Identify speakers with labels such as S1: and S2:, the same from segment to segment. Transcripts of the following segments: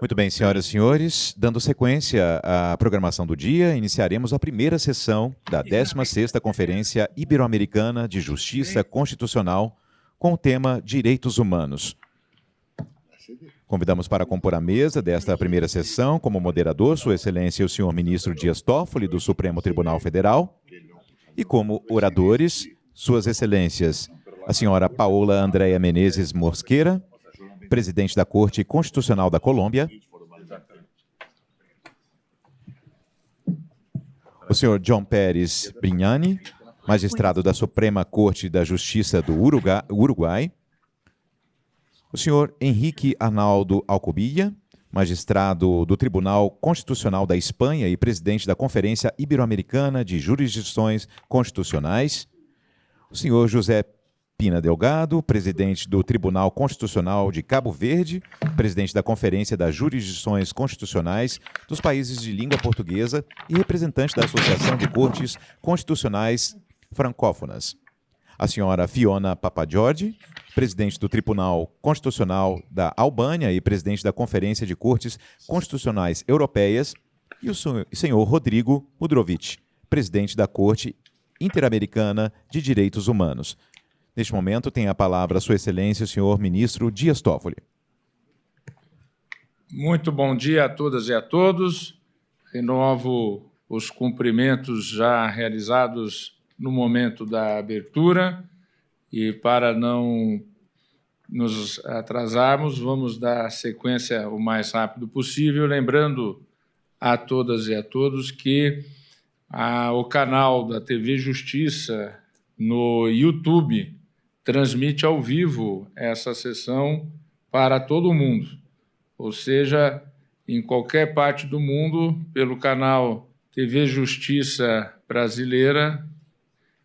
S1: Muito bem, senhoras e senhores, dando sequência à programação do dia, iniciaremos a primeira sessão da 16ª Conferência Ibero-Americana de Justiça Constitucional com o tema Direitos Humanos. Convidamos para compor a mesa desta primeira sessão como moderador Sua Excelência o senhor Ministro Dias Toffoli, do Supremo Tribunal Federal, e como oradores, Suas Excelências a senhora Paola Andréa Menezes Mosqueira, presidente da Corte Constitucional da Colômbia, o senhor John Pérez Brignani, magistrado da Suprema Corte da Justiça do Uruguai, o senhor Henrique Arnaldo Alcubilla, magistrado do Tribunal Constitucional da Espanha e presidente da Conferência Ibero-Americana de Jurisdições Constitucionais, o senhor José Pina Delgado, presidente do Tribunal Constitucional de Cabo Verde, presidente da Conferência das Jurisdições Constitucionais dos Países de Língua Portuguesa e representante da Associação de Cortes Constitucionais Francófonas. A senhora Fiona Papagiorgi, presidente do Tribunal Constitucional da Albânia e presidente da Conferência de Cortes Constitucionais Europeias, e o senhor Rodrigo Mudrovic, presidente da Corte Interamericana de Direitos Humanos. Neste momento, tem a palavra Sua Excelência, o senhor Ministro Dias Toffoli.
S2: Muito bom dia a todas e a todos. Renovo os cumprimentos já realizados no momento da abertura e, para não nos atrasarmos, vamos dar sequência o mais rápido possível, lembrando a todas e a todos que o canal da TV Justiça no YouTube transmite ao vivo essa sessão para todo mundo, ou seja, em qualquer parte do mundo, pelo canal TV Justiça Brasileira,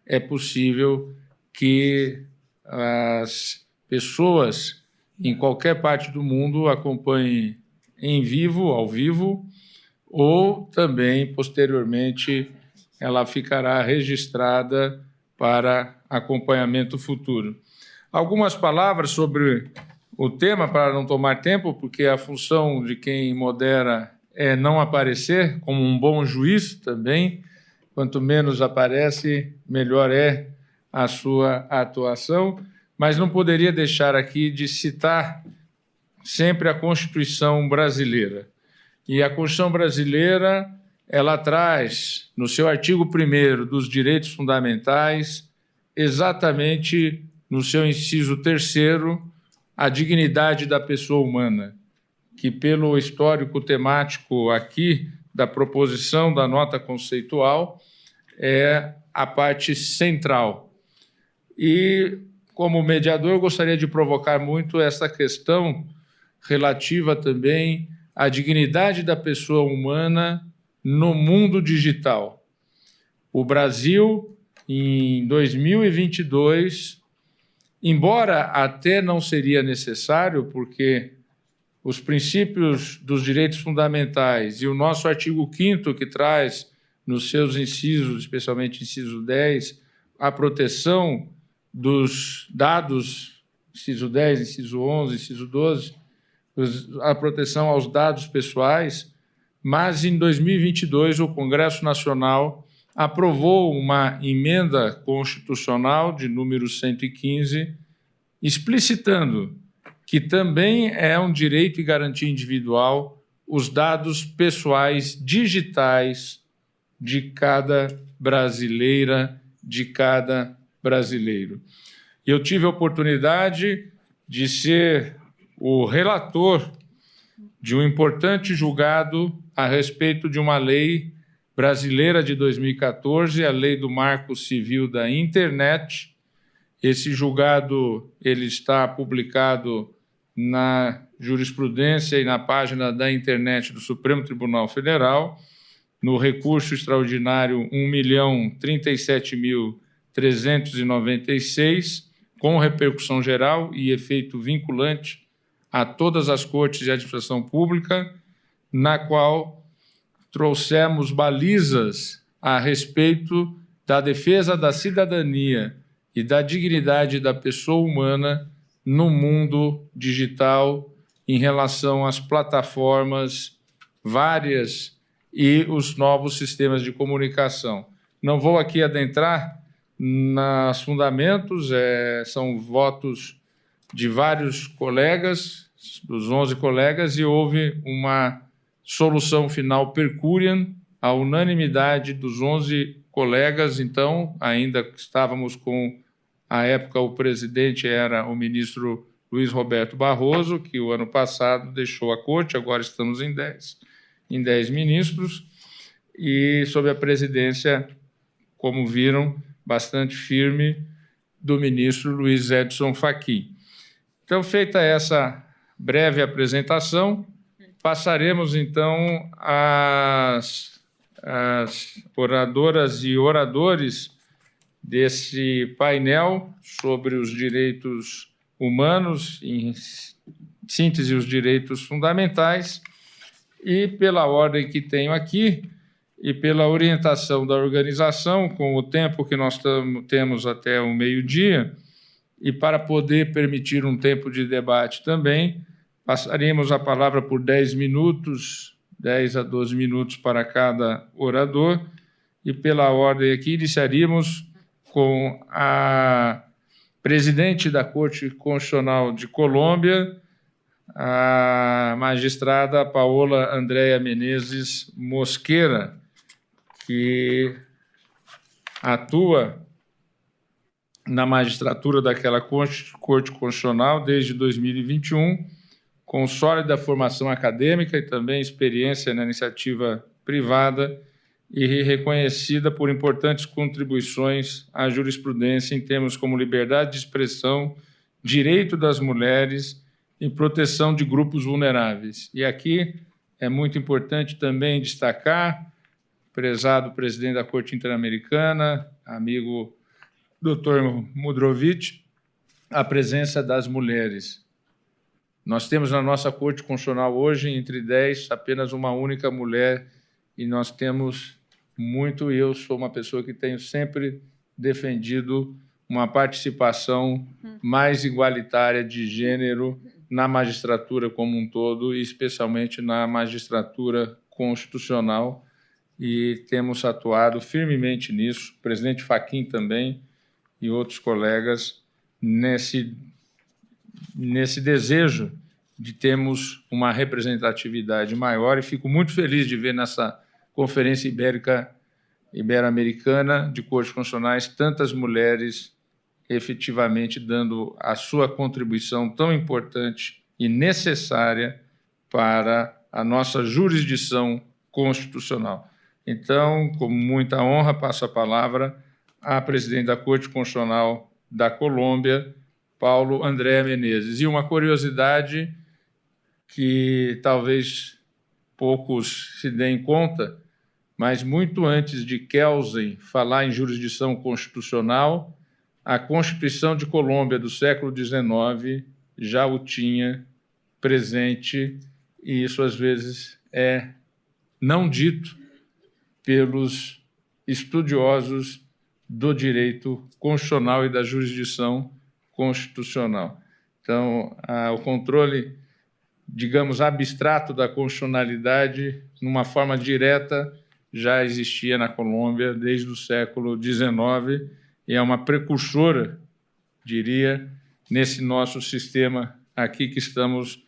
S2: é possível que as pessoas em qualquer parte do mundo acompanhem em vivo, ao vivo, ou também, posteriormente, ela ficará registrada para acompanhamento futuro. Algumas palavras sobre o tema, para não tomar tempo, porque a função de quem modera é não aparecer, como um bom juiz também. Quanto menos aparece, melhor é a sua atuação. Mas não poderia deixar aqui de citar sempre a Constituição brasileira. E a Constituição brasileira, ela traz, no seu artigo 1º dos direitos fundamentais, exatamente no seu inciso 3º, a dignidade da pessoa humana, que, pelo histórico temático aqui da proposição da nota conceitual, é a parte central. E, como mediador, eu gostaria de provocar muito essa questão relativa também à dignidade da pessoa humana no mundo digital. O Brasil, em 2022, embora até não seria necessário, porque os princípios dos direitos fundamentais e o nosso artigo 5º, que traz nos seus incisos, especialmente inciso 10, a proteção dos dados, inciso 10, inciso 11, inciso 12, a proteção aos dados pessoais, mas em 2022 o Congresso Nacional aprovou uma emenda constitucional de número 115, explicitando que também é um direito e garantia individual os dados pessoais digitais de cada brasileira, de cada brasileiro. Eu tive a oportunidade de ser o relator de um importante julgado a respeito de uma lei brasileira de 2014, a Lei do Marco Civil da Internet. Esse julgado ele está publicado na jurisprudência e na página da internet do Supremo Tribunal Federal, no recurso extraordinário 1.037.396, com repercussão geral e efeito vinculante a todas as cortes de administração pública, na qual trouxemos balizas a respeito da defesa da cidadania e da dignidade da pessoa humana no mundo digital em relação às plataformas várias e os novos sistemas de comunicação. Não vou aqui adentrar nos fundamentos, são votos de vários colegas, dos 11 colegas, e houve uma solução final per curiam, a unanimidade dos 11 colegas. Então, ainda estávamos com, à época, o presidente era o ministro Luiz Roberto Barroso, que o ano passado deixou a corte, agora estamos em 10 ministros, e sob a presidência, como viram, bastante firme, do ministro Luiz Edson Fachin. Então, feita essa breve apresentação, passaremos, então, às oradoras e oradores desse painel sobre os direitos humanos, em síntese, os direitos fundamentais, e pela ordem que tenho aqui, e pela orientação da organização, com o tempo que nós temos até o meio-dia, e para poder permitir um tempo de debate também, passaremos a palavra por 10 minutos, 10 a 12 minutos para cada orador, e pela ordem aqui iniciaríamos com a presidente da Corte Constitucional de Colômbia, a magistrada Paola Andrea Menezes Mosquera, que atua na magistratura daquela Corte Constitucional desde 2021, com sólida formação acadêmica e também experiência na iniciativa privada, e reconhecida por importantes contribuições à jurisprudência em termos como liberdade de expressão, direito das mulheres e proteção de grupos vulneráveis. E aqui é muito importante também destacar, prezado presidente da Corte Interamericana, amigo Dr. Mudrovich, a presença das mulheres. Nós temos na nossa Corte Constitucional hoje, entre 10, apenas uma única mulher, e nós temos muito, eu sou uma pessoa que tenho sempre defendido uma participação mais igualitária de gênero na magistratura como um todo, e especialmente na magistratura constitucional, e temos atuado firmemente nisso, o presidente Fachin também, e outros colegas, nesse desejo de termos uma representatividade maior, e fico muito feliz de ver nessa Conferência Ibero-Americana de Cortes Constitucionais tantas mulheres efetivamente dando a sua contribuição tão importante e necessária para a nossa jurisdição constitucional. Então, com muita honra, passo a palavra à presidente da Corte Constitucional da Colômbia, Paulo Andrea Menezes. E uma curiosidade que talvez poucos se deem conta, mas muito antes de Kelsen falar em jurisdição constitucional, a Constituição de Colômbia do século XIX já o tinha presente, e isso às vezes é não dito pelos estudiosos do direito constitucional e da jurisdição constitucional. Então, o controle, digamos, abstrato da constitucionalidade, numa forma direta, já existia na Colômbia desde o século XIX, e é uma precursora, diria, nesse nosso sistema aqui que estamos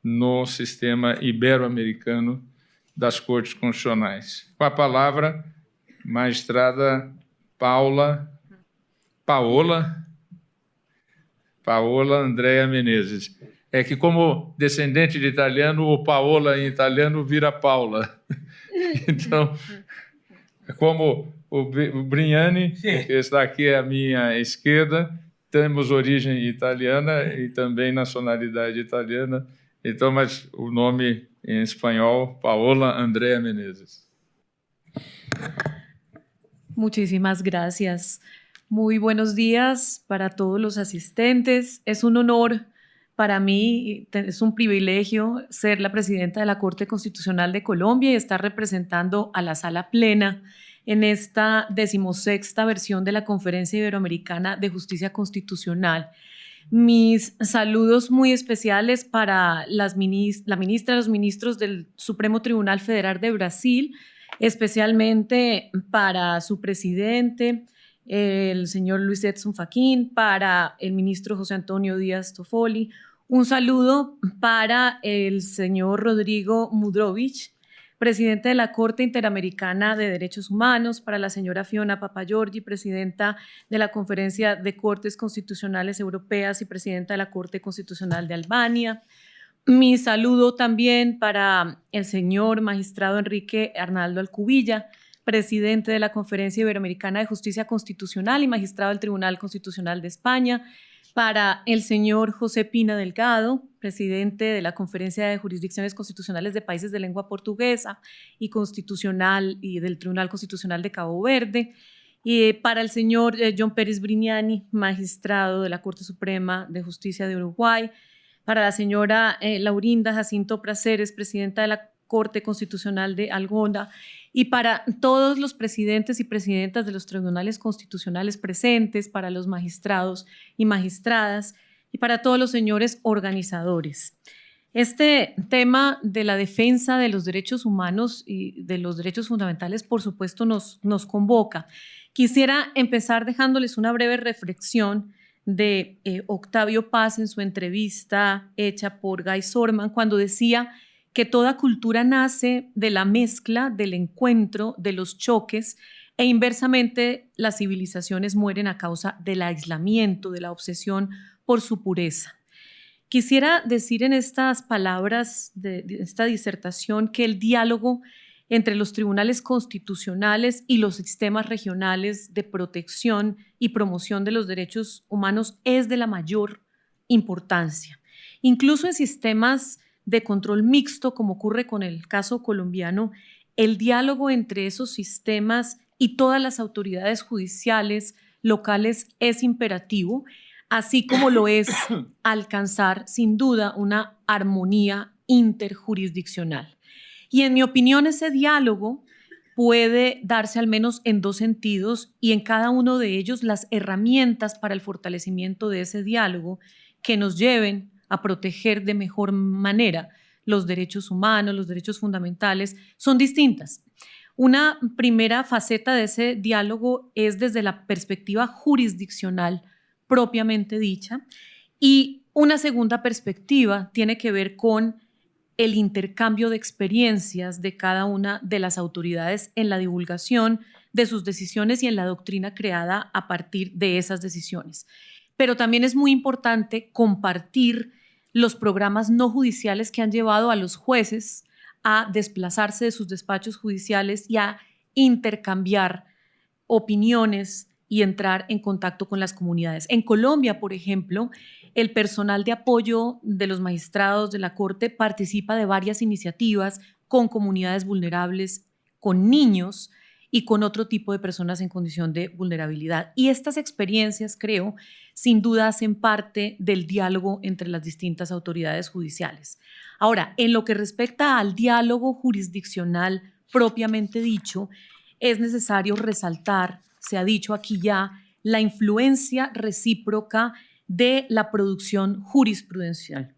S2: no sistema ibero-americano das Cortes Constitucionais. Com a palavra, magistrada Paola Andrea Menezes. É que, como descendente de italiano, o Paola em italiano vira Paula. Então, como o Brignani, que está aqui à minha esquerda, temos origem italiana e também nacionalidade italiana, então, mas o nome em espanhol, Paola Andrea Menezes.
S3: Muchísimas gracias. Muy buenos días para todos los asistentes. Es un honor para mí, es un privilegio ser la presidenta de la Corte Constitucional de Colombia y estar representando a la Sala Plena en esta 16ª versión de la Conferencia Iberoamericana de Justicia Constitucional. Mis saludos muy especiales para la ministra, los ministros del Supremo Tribunal Federal de Brasil, especialmente para su presidente, el señor Luis Edson Fachin, para el ministro José Antonio Díaz Toffoli. Un saludo para el señor Rodrigo Mudrovich, presidente de la Corte Interamericana de Derechos Humanos, para la señora Fiona Papagiorgi, presidenta de la Conferencia de Cortes Constitucionales Europeas y presidenta de la Corte Constitucional de Albania. Mi saludo también para el señor magistrado Enrique Arnaldo Alcubilla, presidente de la Conferencia Iberoamericana de Justicia Constitucional y magistrado del Tribunal Constitucional de España, para el señor José Pina Delgado, presidente de la Conferencia de Jurisdicciones Constitucionales de Países de Lengua Portuguesa y Constitucional y del Tribunal Constitucional de Cabo Verde, y para el señor John Pérez Brignani, magistrado de la Corte Suprema de Justicia de Uruguay, para la señora Laurinda Jacinto Praceres, presidenta de la Corte Constitucional de Algona, y para todos los presidentes y presidentas de los tribunales constitucionales presentes, para los magistrados y magistradas, y para todos los señores organizadores. Este tema de la defensa de los derechos humanos y de los derechos fundamentales, por supuesto, nos convoca. Quisiera empezar dejándoles una breve reflexión de Octavio Paz en su entrevista hecha por Guy Sorman, cuando decía que toda cultura nace de la mezcla, del encuentro, de los choques, e inversamente las civilizaciones mueren a causa del aislamiento, de la obsesión por su pureza. Quisiera decir en estas palabras de esta disertación que el diálogo entre los tribunales constitucionales y los sistemas regionales de protección y promoción de los derechos humanos es de la mayor importancia. Incluso en sistemas de control mixto, como ocurre con el caso colombiano, el diálogo entre esos sistemas y todas las autoridades judiciales locales es imperativo, así como lo es alcanzar, sin duda, una armonía interjurisdiccional. Y en mi opinión, ese diálogo puede darse al menos en dos sentidos, y en cada uno de ellos las herramientas para el fortalecimiento de ese diálogo que nos lleven a proteger de mejor manera los derechos humanos, los derechos fundamentales, son distintas. Una primera faceta de ese diálogo es desde la perspectiva jurisdiccional propiamente dicha, y una segunda perspectiva tiene que ver con el intercambio de experiencias de cada una de las autoridades en la divulgación de sus decisiones y en la doctrina creada a partir de esas decisiones. Pero también es muy importante compartir los programas no judiciales que han llevado a los jueces a desplazarse de sus despachos judiciales y a intercambiar opiniones y entrar en contacto con las comunidades. En Colombia, por ejemplo, el personal de apoyo de los magistrados de la Corte participa de varias iniciativas con comunidades vulnerables, con niños y con otro tipo de personas en condición de vulnerabilidad. Y estas experiencias, creo, sin duda hacen parte del diálogo entre las distintas autoridades judiciales. Ahora, en lo que respecta al diálogo jurisdiccional propiamente dicho, es necesario resaltar, se ha dicho aquí ya, la influencia recíproca de la producción jurisprudencial.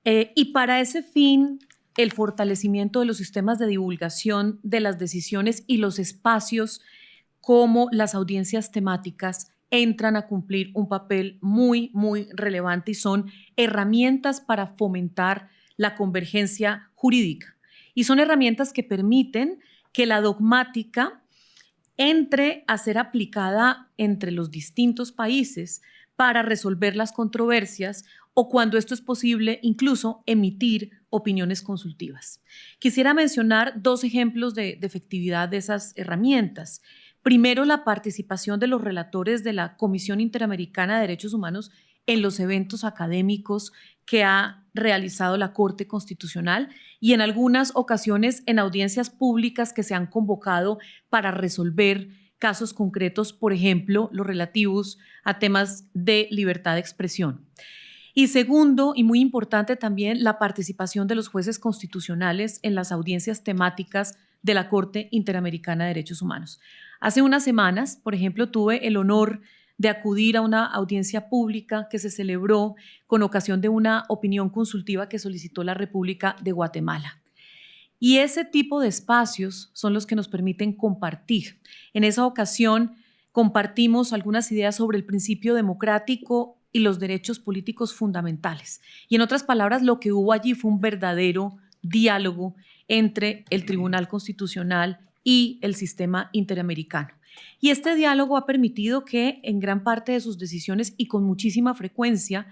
S3: Y para ese fin, el fortalecimiento de los sistemas de divulgación de las decisiones y los espacios como las audiencias temáticas entran a cumplir un papel muy, muy relevante y son herramientas para fomentar la convergencia jurídica. Y son herramientas que permiten que la dogmática entre a ser aplicada entre los distintos países para resolver las controversias o, cuando esto es posible, incluso emitir opiniones consultivas. Quisiera mencionar dos ejemplos de efectividad de esas herramientas. Primero, la participación de los relatores de la Comisión Interamericana de Derechos Humanos en los eventos académicos que ha realizado la Corte Constitucional y en algunas ocasiones en audiencias públicas que se han convocado para resolver casos concretos, por ejemplo, los relativos a temas de libertad de expresión. Y segundo, y muy importante también, la participación de los jueces constitucionales en las audiencias temáticas de la Corte Interamericana de Derechos Humanos. Hace unas semanas, por ejemplo, tuve el honor de acudir a una audiencia pública que se celebró con ocasión de una opinión consultiva que solicitó la República de Guatemala. Y ese tipo de espacios son los que nos permiten compartir. En esa ocasión compartimos algunas ideas sobre el principio democrático y los derechos políticos fundamentales. Y en otras palabras, lo que hubo allí fue un verdadero diálogo entre el Tribunal Constitucional y el sistema interamericano. Y este diálogo ha permitido que en gran parte de sus decisiones y con muchísima frecuencia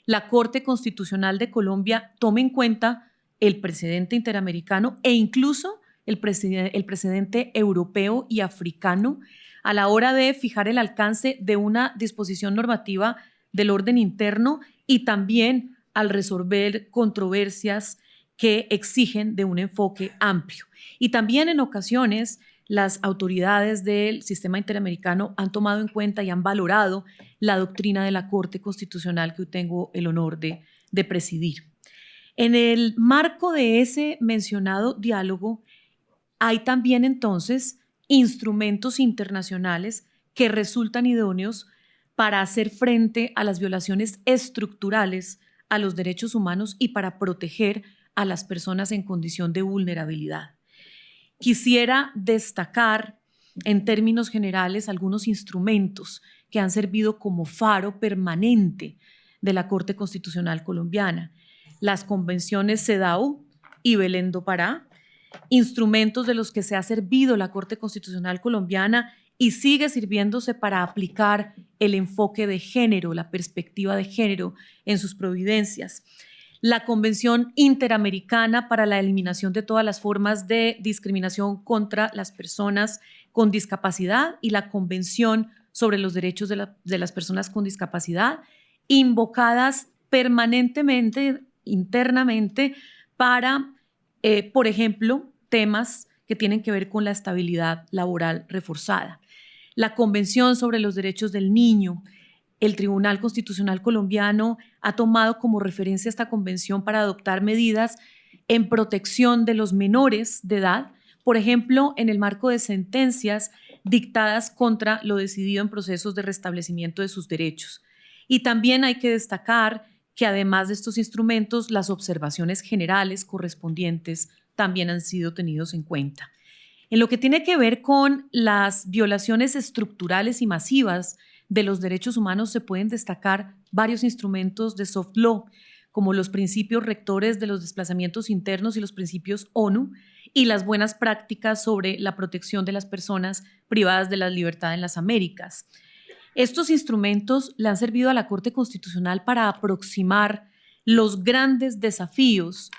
S3: la Corte Constitucional de Colombia tome en cuenta el precedente interamericano e incluso el precedente europeo y africano a la hora de fijar el alcance de una disposición normativa del orden interno y también al resolver controversias que exigen de un enfoque amplio. Y también en ocasiones las autoridades del sistema interamericano han tomado en cuenta y han valorado la doctrina de la Corte Constitucional que hoy tengo el honor de presidir. En el marco de ese mencionado diálogo hay también entonces instrumentos internacionales que resultan idóneos para hacer frente a las violaciones estructurales a los derechos humanos y para proteger a las personas en condición de vulnerabilidad. Quisiera destacar en términos generales algunos instrumentos que han servido como faro permanente de la Corte Constitucional colombiana. Las convenciones CEDAW y Belén do Pará, instrumentos de los que se ha servido la Corte Constitucional colombiana y sigue sirviéndose para aplicar el enfoque de género, la perspectiva de género en sus providencias. La Convención Interamericana para la Eliminación de todas las formas de discriminación contra las personas con discapacidad y la Convención sobre los derechos de las personas con discapacidad, invocadas permanentemente, internamente, para, por ejemplo, temas que tienen que ver con la estabilidad laboral reforzada. La Convención sobre los Derechos del Niño. El Tribunal Constitucional colombiano ha tomado como referencia esta convención para adoptar medidas en protección de los menores de edad, por ejemplo, en el marco de sentencias dictadas contra lo decidido en procesos de restablecimiento de sus derechos. Y también hay que destacar que además de estos instrumentos, las observaciones generales correspondientes también han sido tenidos en cuenta. En lo que tiene que ver con las violaciones estructurales y masivas de los derechos humanos, se pueden destacar varios instrumentos de soft law, como los principios rectores de los desplazamientos internos y los principios ONU, y las buenas prácticas sobre la protección de las personas privadas de la libertad en las Américas. Estos instrumentos le han servido a la Corte Constitucional para aproximar los grandes desafíos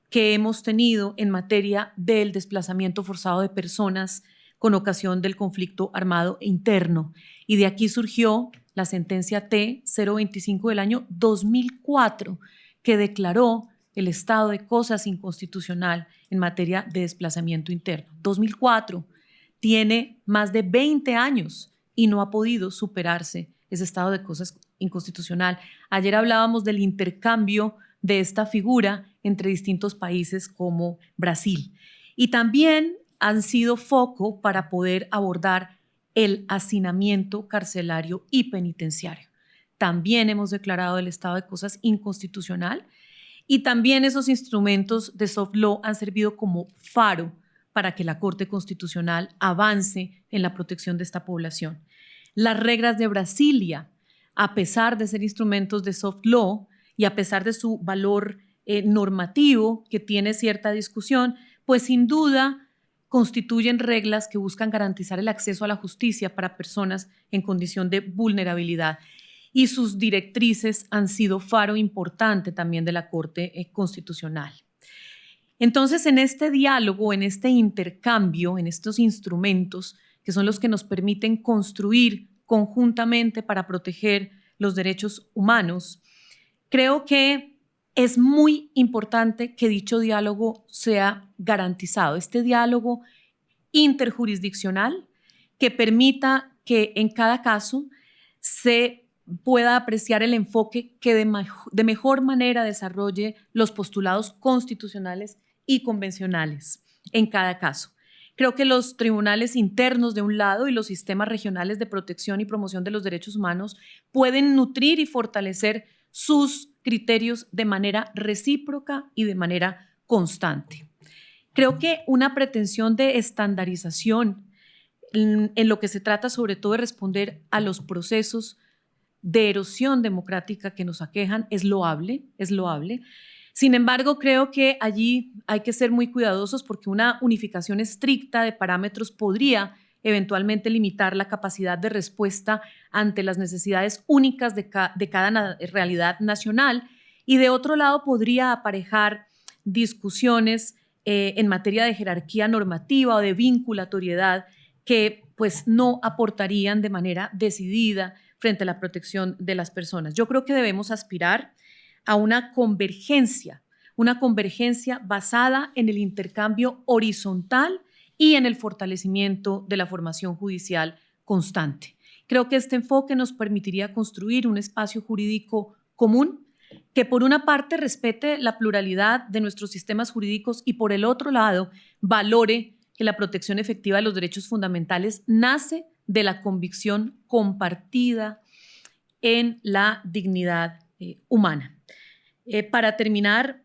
S3: que hemos tenido en materia del desplazamiento forzado de personas con ocasión del conflicto armado interno. Y de aquí surgió la sentencia T-025 del año 2004, que declaró el estado de cosas inconstitucional en materia de desplazamiento interno. 2004 tiene más de 20 años y no ha podido superarse ese estado de cosas inconstitucional. Ayer hablábamos del intercambio de esta figura entre distintos países como Brasil. Y también han sido foco para poder abordar el hacinamiento carcelario y penitenciario. También hemos declarado el estado de cosas inconstitucional y también esos instrumentos de soft law han servido como faro para que la Corte Constitucional avance en la protección de esta población. Las reglas de Brasilia, a pesar de ser instrumentos de soft law y a pesar de su valor normativo que tiene cierta discusión, pues sin duda constituyen reglas que buscan garantizar el acceso a la justicia para personas en condición de vulnerabilidad. Y sus directrices han sido faro importante también de la Corte Constitucional. Entonces, en este diálogo, en este intercambio, en estos instrumentos que son los que nos permiten construir conjuntamente para proteger los derechos humanos, creo que es muy importante que dicho diálogo sea garantizado, este diálogo interjurisdiccional que permita que en cada caso se pueda apreciar el enfoque que de mejor manera desarrolle los postulados constitucionales y convencionales en cada caso. Creo que los tribunales internos de un lado y los sistemas regionales de protección y promoción de los derechos humanos pueden nutrir y fortalecer sus criterios de manera recíproca y de manera constante. Creo que una pretensión de estandarización en lo que se trata sobre todo de responder a los procesos de erosión democrática que nos aquejan es loable, es loable. Sin embargo, creo que allí hay que ser muy cuidadosos porque una unificación estricta de parámetros podría eventualmente limitar la capacidad de respuesta ante las necesidades únicas de cada realidad nacional y de otro lado podría aparejar discusiones en materia de jerarquía normativa o de vinculatoriedad que pues no aportarían de manera decidida frente a la protección de las personas. Yo creo que debemos aspirar a una convergencia basada en el intercambio horizontal y en el fortalecimiento de la formación judicial constante. Creo que este enfoque nos permitiría construir un espacio jurídico común que por una parte respete la pluralidad de nuestros sistemas jurídicos y por el otro lado valore que la protección efectiva de los derechos fundamentales nace de la convicción compartida en la dignidad humana. Para terminar,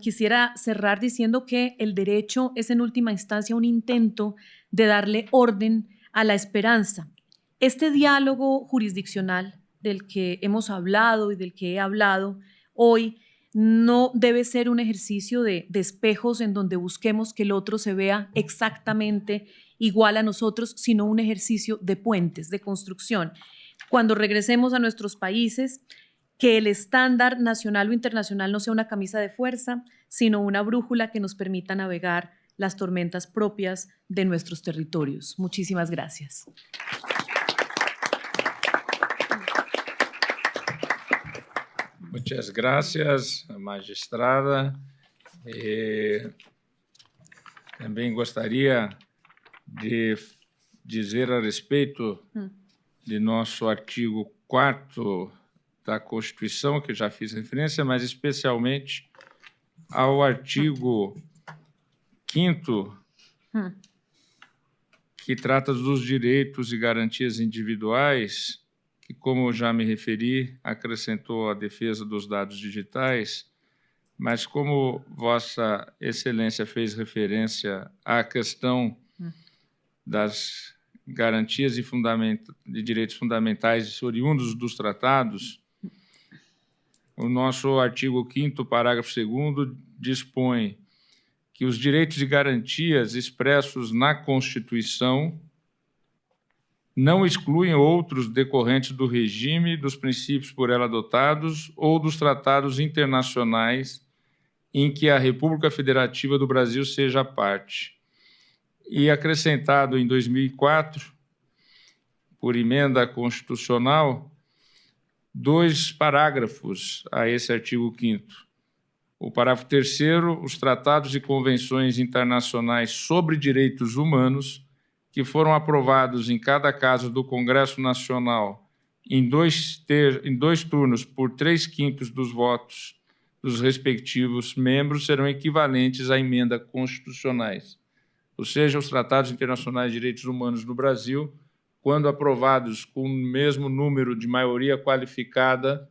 S3: quisiera cerrar diciendo que el derecho es en última instancia un intento de darle orden a la esperanza. Este diálogo jurisdiccional del que hemos hablado y del que he hablado hoy no debe ser un ejercicio de espejos en donde busquemos que el otro se vea exactamente igual a nosotros, sino un ejercicio de puentes, de construcción. Cuando regresemos a nuestros países, que el estándar nacional o internacional no sea una camisa de fuerza, sino una brújula que nos permita navegar las tormentas propias de nuestros territorios. Muchísimas gracias.
S2: Muchas gracias, magistrada. Também gostaria de dizer a respeito de nosso artigo 4º da Constituição, que já fiz referência, mas especialmente ao artigo 5º, que trata dos direitos e garantias individuais, que, como já me referi, acrescentou a defesa dos dados digitais, mas como Vossa Excelência fez referência à questão das garantias de direitos fundamentais oriundos dos tratados, o nosso artigo 5º, parágrafo 2º, dispõe que os direitos e garantias expressos na Constituição não excluem outros decorrentes do regime, dos princípios por ela adotados ou dos tratados internacionais em que a República Federativa do Brasil seja parte. E acrescentado em 2004, por emenda constitucional, 2 parágrafos a esse artigo 5º. O parágrafo 3º, os tratados e convenções internacionais sobre direitos humanos, que foram aprovados em cada caso do Congresso Nacional em dois turnos por 3/5 dos votos dos respectivos membros, serão equivalentes a emendas constitucionais. Ou seja, os tratados internacionais de direitos humanos no Brasil, quando aprovados com o mesmo número de maioria qualificada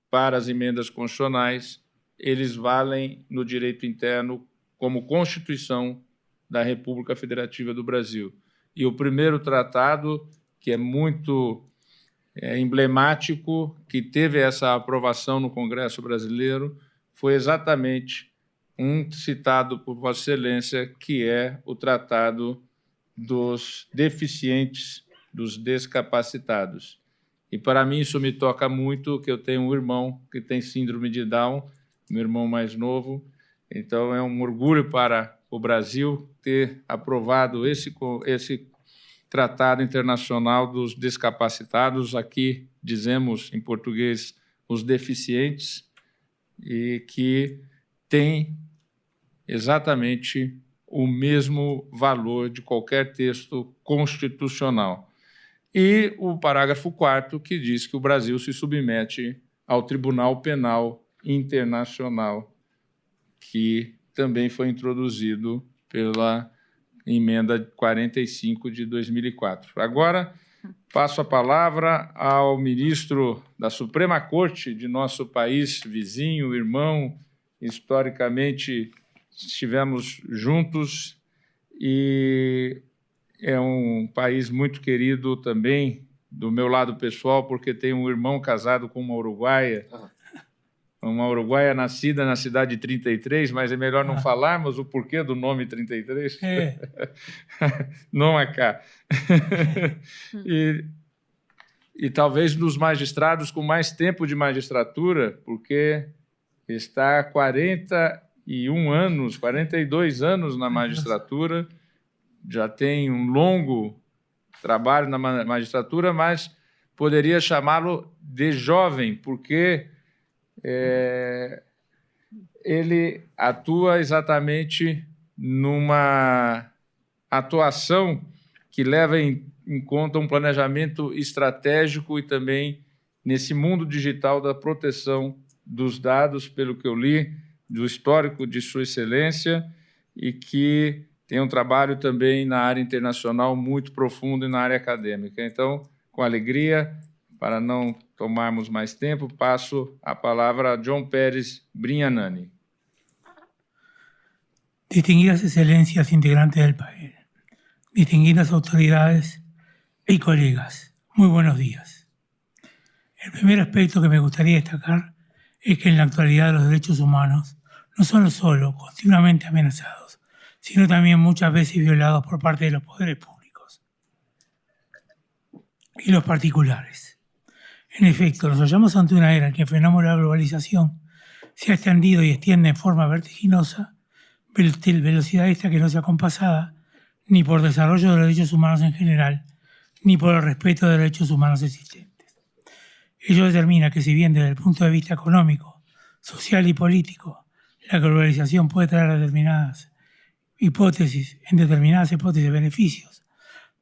S2: para as emendas constitucionais, eles valem no direito interno como Constituição da República Federativa do Brasil. E o primeiro tratado, que é muito emblemático, que teve essa aprovação no Congresso brasileiro, foi exatamente citado por Vossa Excelência, que é o Tratado dos Deficientes, dos Descapacitados. E, para mim, isso me toca muito, que eu tenho um irmão que tem síndrome de Down, meu irmão mais novo. Então, é um orgulho para o Brasil ter aprovado esse Tratado Internacional dos Descapacitados. Aqui dizemos, em português, os deficientes, e que tem exatamente o mesmo valor de qualquer texto constitucional. E o parágrafo 4º, que diz que o Brasil se submete ao Tribunal Penal Internacional, que também foi introduzido pela emenda 45 de 2004. Agora, passo a palavra ao ministro da Suprema Corte de nosso país vizinho, irmão, historicamente estivemos juntos e é um país muito querido também do meu lado pessoal, porque tenho um irmão casado com uma uruguaia nascida na cidade de 33, mas é melhor não falarmos o porquê do nome 33. Não é cá. E talvez dos magistrados com mais tempo de magistratura, porque está há 42 anos na magistratura, já tem um longo trabalho na magistratura, mas poderia chamá-lo de jovem, porque ele atua exatamente numa atuação que leva em conta um planejamento estratégico e também nesse mundo digital da proteção dos dados, pelo que eu li, do histórico de Sua Excelência, e que tem um trabalho também na área internacional muito profundo e na área acadêmica. Então, com alegria, para não tomarmos mais tempo, passo a palavra a John Pérez Brignani.
S4: Distinguidas excelencias integrantes del panel, distinguidas autoridades y colegas, muy buenos días. El primer aspecto que me gustaría destacar es que en la actualidad los derechos humanos no son solo continuamente amenazados, sino también muchas veces violados por parte de los poderes públicos y los particulares. En efecto, nos hallamos ante una era en que el fenómeno de la globalización se ha extendido y extiende en forma vertiginosa, velocidad esta que no sea acompasada ni por desarrollo de los derechos humanos en general, ni por el respeto de los derechos humanos existentes. Ello determina que si bien desde el punto de vista económico, social y político, la globalización puede traer determinadas hipótesis de beneficios,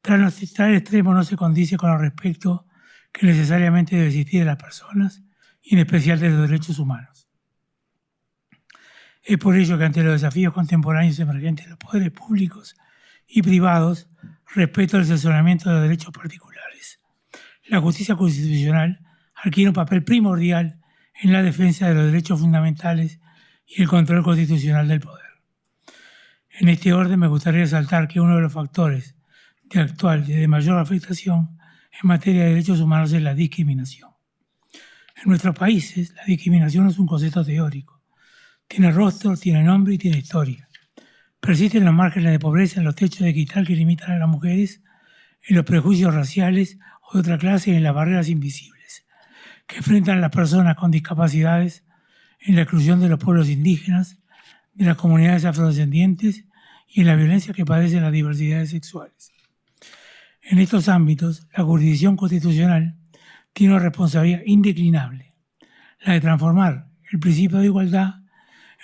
S4: tal extremo no se condice con el respeto que necesariamente debe existir de las personas y en especial de los derechos humanos. Es por ello que ante los desafíos contemporáneos emergentes de los poderes públicos y privados, respecto al cercenamiento de los derechos particulares, la justicia constitucional adquiere un papel primordial en la defensa de los derechos fundamentales y el control constitucional del poder. En este orden me gustaría resaltar que uno de los factores de mayor afectación en materia de derechos humanos es la discriminación. En nuestros países, la discriminación no es un concepto teórico. Tiene rostro, tiene nombre y tiene historia. Persisten los márgenes de pobreza, en los techos de cristal que limitan a las mujeres, en los prejuicios raciales o de otra clase y en las barreras invisibles que enfrentan a las personas con discapacidades, en la exclusión de los pueblos indígenas, de las comunidades afrodescendientes y en la violencia que padecen las diversidades sexuales. En estos ámbitos, la jurisdicción constitucional tiene una responsabilidad indeclinable, la de transformar el principio de igualdad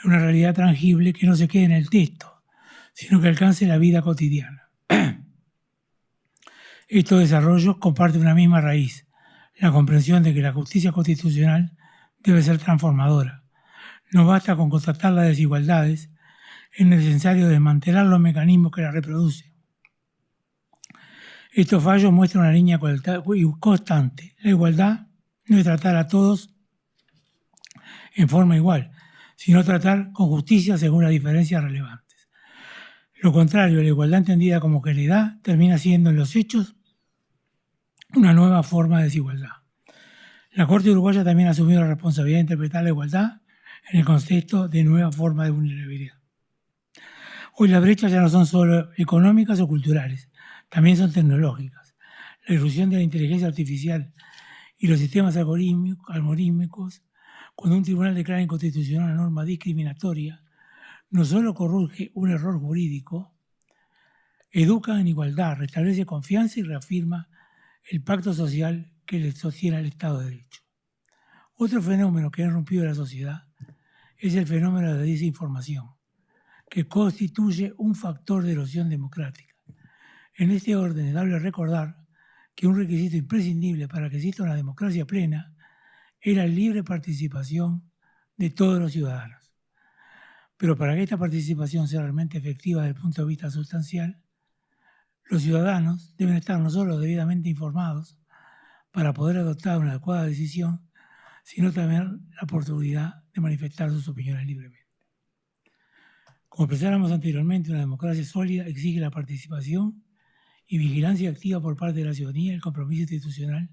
S4: en una realidad tangible que no se quede en el texto, sino que alcance la vida cotidiana. Estos desarrollos comparten una misma raíz, la comprensión de que la justicia constitucional debe ser transformadora. No basta con constatar las desigualdades, es necesario desmantelar los mecanismos que las reproducen. Estos fallos muestran una línea constante. La igualdad no es tratar a todos en forma igual, sino tratar con justicia según las diferencias relevantes. Lo contrario, la igualdad entendida como generalidad termina siendo en los hechos una nueva forma de desigualdad. La Corte uruguaya también ha asumido la responsabilidad de interpretar la igualdad en el contexto de nueva forma de vulnerabilidad. Hoy las brechas ya no son solo económicas o culturales, también son tecnológicas. La irrupción de la inteligencia artificial y los sistemas algorítmicos, cuando un tribunal declara inconstitucional una norma discriminatoria, no solo corrige un error jurídico, educa en igualdad, restablece confianza y reafirma el pacto social que le sostiene al Estado de Derecho. Otro fenómeno que ha irrumpido en la sociedad es el fenómeno de la desinformación, que constituye un factor de erosión democrática. En este orden es dable recordar que un requisito imprescindible para que exista una democracia plena es la libre participación de todos los ciudadanos. Pero para que esta participación sea realmente efectiva desde el punto de vista sustancial, Los ciudadanos deben estar no solo debidamente informados para poder adoptar una adecuada decisión, sino también la oportunidad de manifestar sus opiniones libremente. Como expresáramos anteriormente, una democracia sólida exige la participación y vigilancia activa por parte de la ciudadanía y el compromiso institucional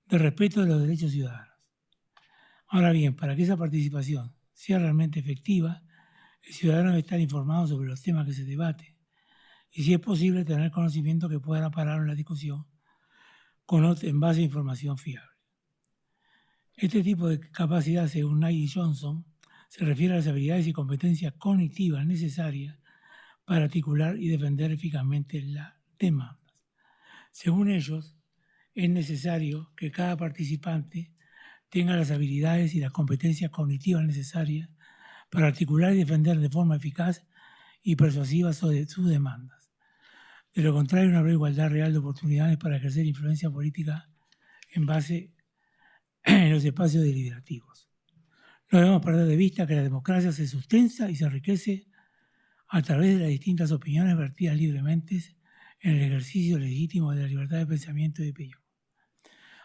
S4: de respeto de los derechos ciudadanos. Ahora bien, para que esa participación sea realmente efectiva, el ciudadano debe estar informado sobre los temas que se debaten y, si es posible, tener conocimiento que pueda parar en la discusión en base a información fiable. Este tipo de capacidad, según Knight y Johnson, se refiere a las habilidades y competencias cognitivas necesarias para articular y defender eficazmente las demandas. Según ellos, es necesario que cada participante tenga las habilidades y las competencias cognitivas necesarias para articular y defender de forma eficaz y persuasiva sobre sus demandas. De lo contrario, no habrá igualdad real de oportunidades para ejercer influencia política en base en los espacios deliberativos. No debemos perder de vista que la democracia se sustenta y se enriquece a través de las distintas opiniones vertidas libremente en el ejercicio legítimo de la libertad de pensamiento y de opinión.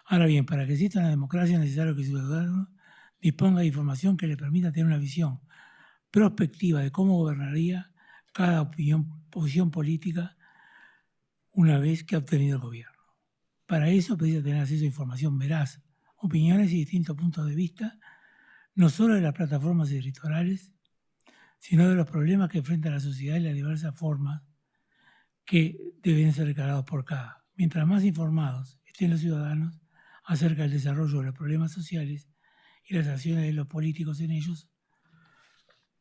S4: Ahora bien, para que exista una democracia es necesario que el ciudadano disponga de información que le permita tener una visión prospectiva de cómo gobernaría cada posición política una vez que ha obtenido el gobierno. Para eso precisa tener acceso a información veraz, opiniones y distintos puntos de vista, no solo de las plataformas electorales, sino de los problemas que enfrenta la sociedad y las diversas formas que deben ser recalados por cada. Mientras más informados estén los ciudadanos acerca del desarrollo de los problemas sociales y las acciones de los políticos en ellos,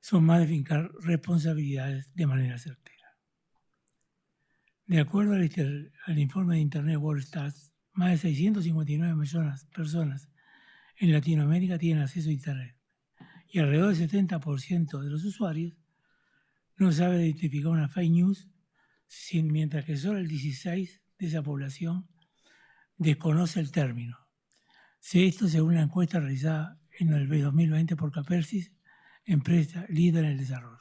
S4: son más de fincar responsabilidades de manera certera. De acuerdo al informe de Internet World Stats, más de 659 millones de personas en Latinoamérica tienen acceso a Internet y alrededor del 70% de los usuarios no sabe identificar una fake news, mientras que solo el 16% de esa población desconoce el término. Esto según la encuesta realizada en el 2020 por Capersis, empresa líder en el desarrollo.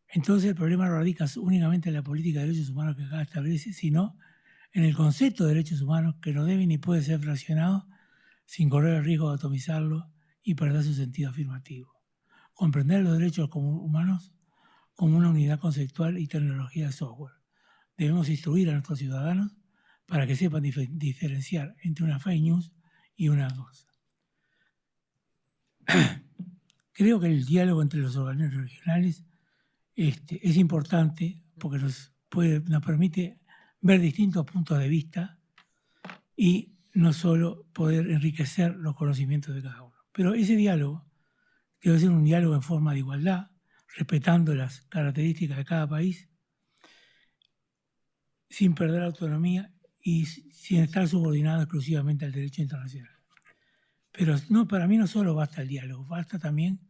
S4: Entonces el problema no radica únicamente en la política de derechos humanos que acá establece, sino en el concepto de derechos humanos que no debe ni puede ser fraccionado sin correr el riesgo de atomizarlo y perder su sentido afirmativo. Comprender los derechos humanos como una unidad conceptual y tecnología de software. Debemos instruir a nuestros ciudadanos para que sepan diferenciar entre una fake news y una cosa. Creo que el diálogo entre los organismos regionales es importante porque nos permite ver distintos puntos de vista y no solo poder enriquecer los conocimientos de cada uno. Pero ese diálogo debe ser un diálogo en forma de igualdad, respetando las características de cada país, sin perder autonomía y sin estar subordinado exclusivamente al derecho internacional. Pero no, para mí no solo basta el diálogo, basta también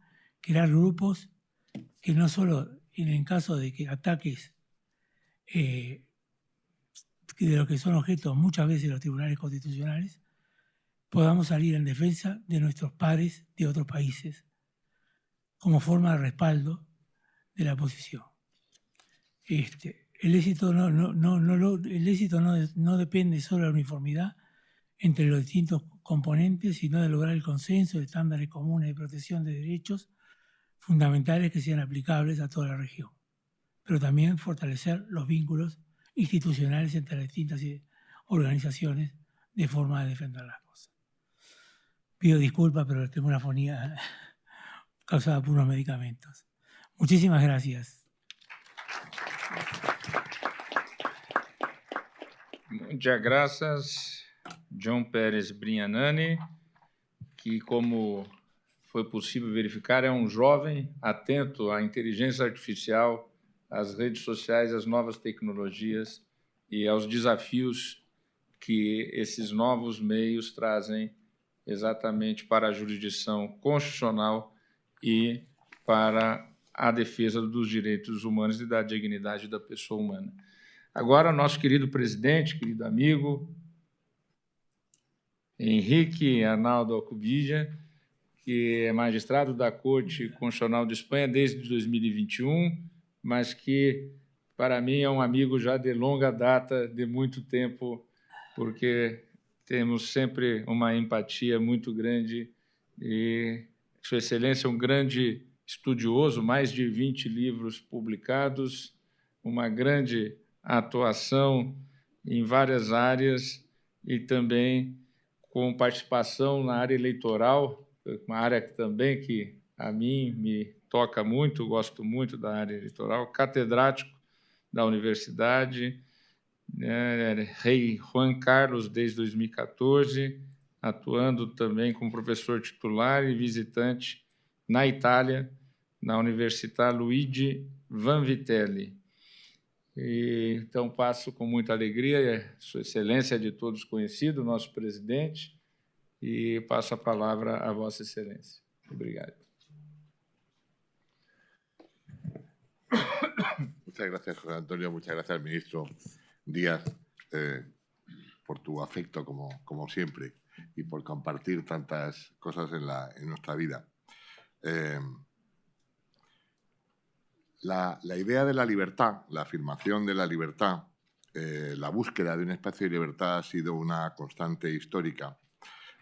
S4: crear grupos que no solo en el caso de que ataques de lo que son objetos muchas veces los tribunales constitucionales, podamos salir en defensa de nuestros pares de otros países como forma de respaldo de la posición. El éxito no depende solo de la uniformidad entre los distintos componentes, sino de lograr el consenso de estándares comunes de protección de derechos fundamentales que sean aplicables a toda la región, pero también fortalecer los vínculos institucionales entre las distintas organizaciones de forma de defender las cosas. Pido disculpas, pero tengo una afonía causada por unos medicamentos. Muchísimas gracias.
S2: Muchas gracias, John Pérez Brignani, que, como foi possível verificar, é um jovem atento à inteligência artificial, às redes sociais, às novas tecnologias e aos desafios que esses novos meios trazem exatamente para a jurisdição constitucional e para a defesa dos direitos humanos e da dignidade da pessoa humana. Agora, nosso querido presidente, querido amigo, Henrique Arnaldo Alcubilla, que é magistrado da Corte Constitucional de Espanha desde 2021, mas que para mim é um amigo já de longa data, de muito tempo, porque temos sempre uma empatia muito grande e Sua Excelência é um grande estudioso, mais de 20 livros publicados, uma grande atuação em várias áreas e também com participação na área eleitoral, uma área também que a mim me toca muito, gosto muito da área eleitoral, catedrático da universidade, Rei Juan Carlos desde 2014, atuando também como professor titular e visitante na Itália, na Università Luigi Vanvitelli. Então, passo com muita alegria, Sua Excelência é de todos conhecido, nosso presidente, e passo a palavra a Vossa Excelência. Obrigado.
S5: Muchas gracias, José Antonio. Muchas gracias, ministro Díaz, por tu afecto, como siempre, y por compartir tantas cosas en nuestra vida. La idea de la libertad, la afirmación de la libertad, la búsqueda de un espacio de libertad ha sido una constante histórica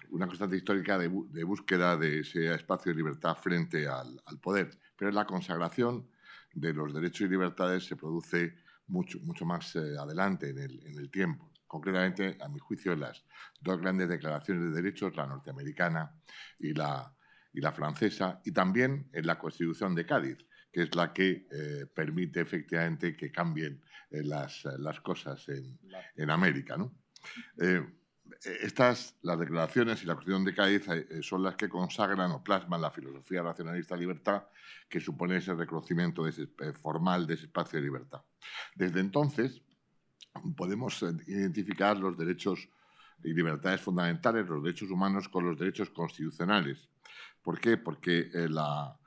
S5: de búsqueda de ese espacio de libertad frente al poder. Pero la consagración de los derechos y libertades se produce mucho más adelante en el tiempo. Concretamente, a mi juicio, las dos grandes declaraciones de derechos, la norteamericana y la francesa, y también en la Constitución de Cádiz, que es la que permite efectivamente que cambien las cosas en América, ¿no? Las declaraciones y la Constitución de Cádiz son las que consagran o plasman la filosofía racionalista de libertad que supone ese reconocimiento formal de ese espacio de libertad. Desde entonces podemos identificar los derechos y libertades fundamentales, los derechos humanos, con los derechos constitucionales. ¿Por qué? Porque la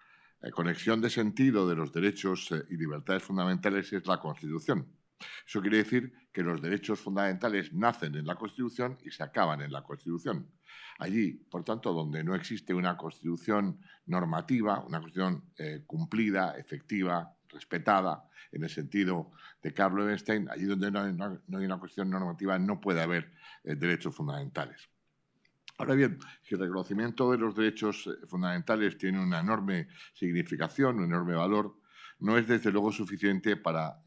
S5: conexión de sentido de los derechos y libertades fundamentales es la Constitución. Eso quiere decir que los derechos fundamentales nacen en la Constitución y se acaban en la Constitución. Allí, por tanto, donde no existe una Constitución normativa, una Constitución cumplida, efectiva, respetada, en el sentido de Carl Loewenstein, allí donde no hay una Constitución normativa no puede haber derechos fundamentales. Ahora bien, si el reconocimiento de los derechos fundamentales tiene una enorme significación, un enorme valor, no es desde luego suficiente para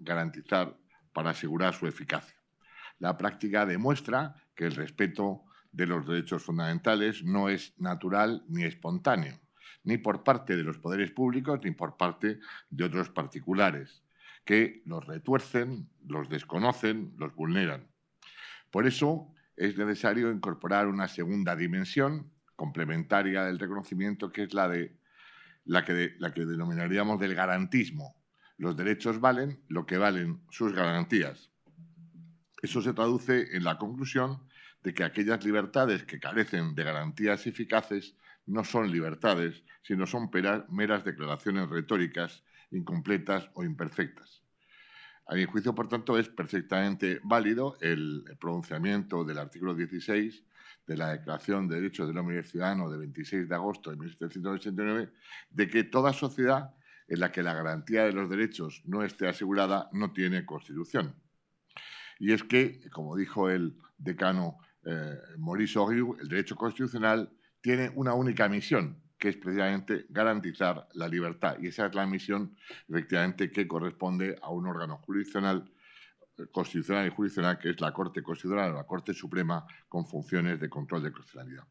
S5: asegurar su eficacia. La práctica demuestra que el respeto de los derechos fundamentales no es natural ni espontáneo, ni por parte de los poderes públicos ni por parte de otros particulares, que los retuercen, los desconocen, los vulneran. Por eso es necesario incorporar una segunda dimensión complementaria del reconocimiento, que es la que denominaríamos del garantismo. Los derechos valen lo que valen sus garantías. Eso se traduce en la conclusión de que aquellas libertades que carecen de garantías eficaces no son libertades, sino son meras declaraciones retóricas, incompletas o imperfectas. A mi juicio, por tanto, es perfectamente válido el pronunciamiento del artículo 16 de la Declaración de Derechos del Hombre y del Ciudadano de 26 de agosto de 1789, de que toda sociedad en la que la garantía de los derechos no esté asegurada no tiene Constitución. Y es que, como dijo el decano Maurice Auriu, el derecho constitucional tiene una única misión, que es precisamente garantizar la libertad. Y esa es la misión, efectivamente, que corresponde a un órgano jurisdiccional, constitucional y jurisdiccional, que es la Corte Constitucional o la Corte Suprema, con funciones de control de constitucionalidad.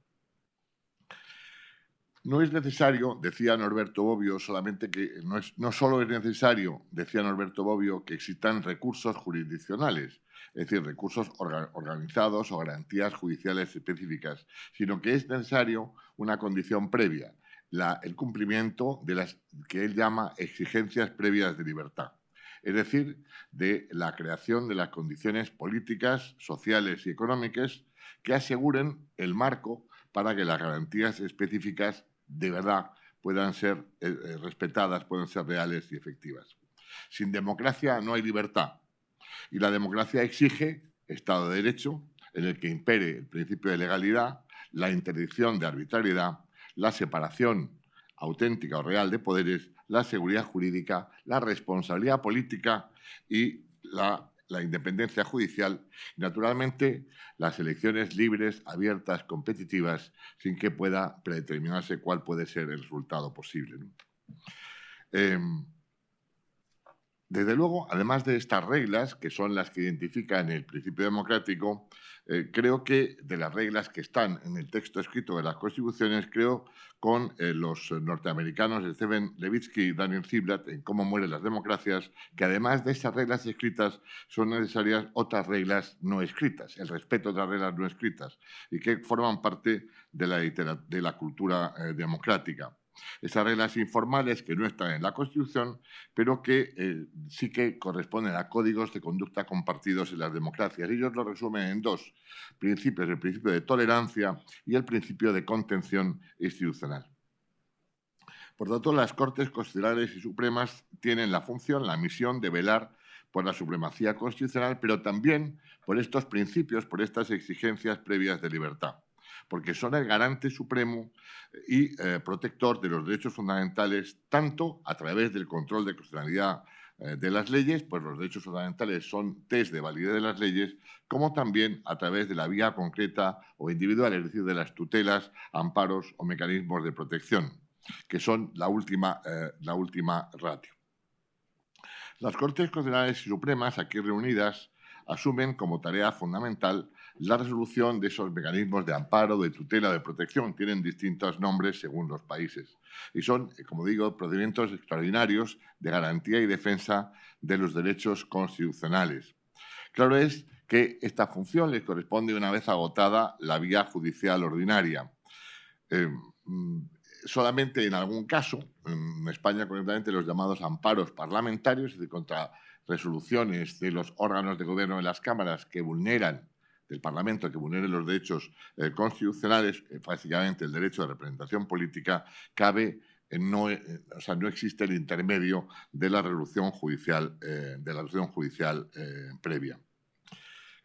S5: No es necesario, decía Norberto Bobbio, no solo es necesario, decía Norberto Bobbio, que existan recursos jurisdiccionales, es decir, recursos organizados o garantías judiciales específicas, sino que es necesario una condición previa, el cumplimiento de las que él llama exigencias previas de libertad, es decir, de la creación de las condiciones políticas, sociales y económicas que aseguren el marco para que las garantías específicas de verdad puedan ser respetadas, puedan ser reales y efectivas. Sin democracia no hay libertad. Y la democracia exige Estado de Derecho, en el que impere el principio de legalidad, la interdicción de arbitrariedad, la separación auténtica o real de poderes, la seguridad jurídica, la responsabilidad política y la independencia judicial y, naturalmente, las elecciones libres, abiertas, competitivas, sin que pueda predeterminarse cuál puede ser el resultado posible, ¿no? Desde luego, además de estas reglas, que son las que identifican el principio democrático, creo que de las reglas que están en el texto escrito de las constituciones, creo con los norteamericanos Stephen Levitsky y Daniel Ziblatt en Cómo mueren las democracias, que además de esas reglas escritas son necesarias otras reglas no escritas, el respeto de las reglas no escritas, y que forman parte de la cultura democrática. Esas reglas informales que no están en la Constitución, pero que sí que corresponden a códigos de conducta compartidos en las democracias. Ellos lo resumen en dos principios, el principio de tolerancia y el principio de contención institucional. Por tanto, las Cortes Constitucionales y Supremas tienen la función, la misión de velar por la supremacía constitucional, pero también por estos principios, por estas exigencias previas de libertad, porque son el garante supremo y protector de los derechos fundamentales, tanto a través del control de constitucionalidad de las leyes, pues los derechos fundamentales son test de validez de las leyes, como también a través de la vía concreta o individual, es decir, de las tutelas, amparos o mecanismos de protección, que son la última ratio. Las Cortes Constitucionales y Supremas, aquí reunidas, asumen como tarea fundamental la resolución de esos mecanismos de amparo, de tutela, de protección. Tienen distintos nombres según los países. Y son, como digo, procedimientos extraordinarios de garantía y defensa de los derechos constitucionales. Claro es que esta función les corresponde una vez agotada la vía judicial ordinaria. Solamente en algún caso, en España concretamente, los llamados amparos parlamentarios, es decir, contra resoluciones de los órganos de gobierno de las cámaras que vulneran, del Parlamento, que vulneren los derechos constitucionales, básicamente el derecho de representación política, cabe, no existe el intermedio de la resolución judicial, previa.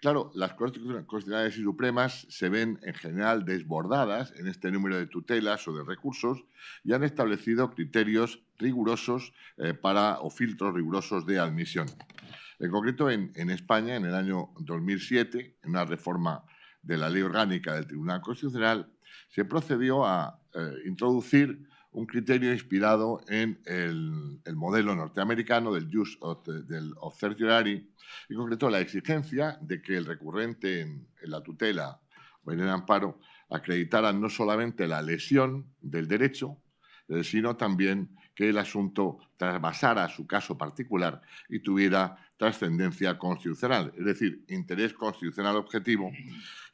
S5: Claro, las Cortes Constitucionales y Supremas se ven en general desbordadas en este número de tutelas o de recursos y han establecido criterios rigurosos o filtros rigurosos de admisión. En concreto, en España, en el año 2007, en una reforma de la Ley Orgánica del Tribunal Constitucional, se procedió a introducir un criterio inspirado en el modelo norteamericano del jus of certiorari, en concreto la exigencia de que el recurrente en la tutela o en el amparo acreditara no solamente la lesión del derecho, sino también que el asunto trasvasara su caso particular y tuviera trascendencia constitucional, es decir, interés constitucional objetivo,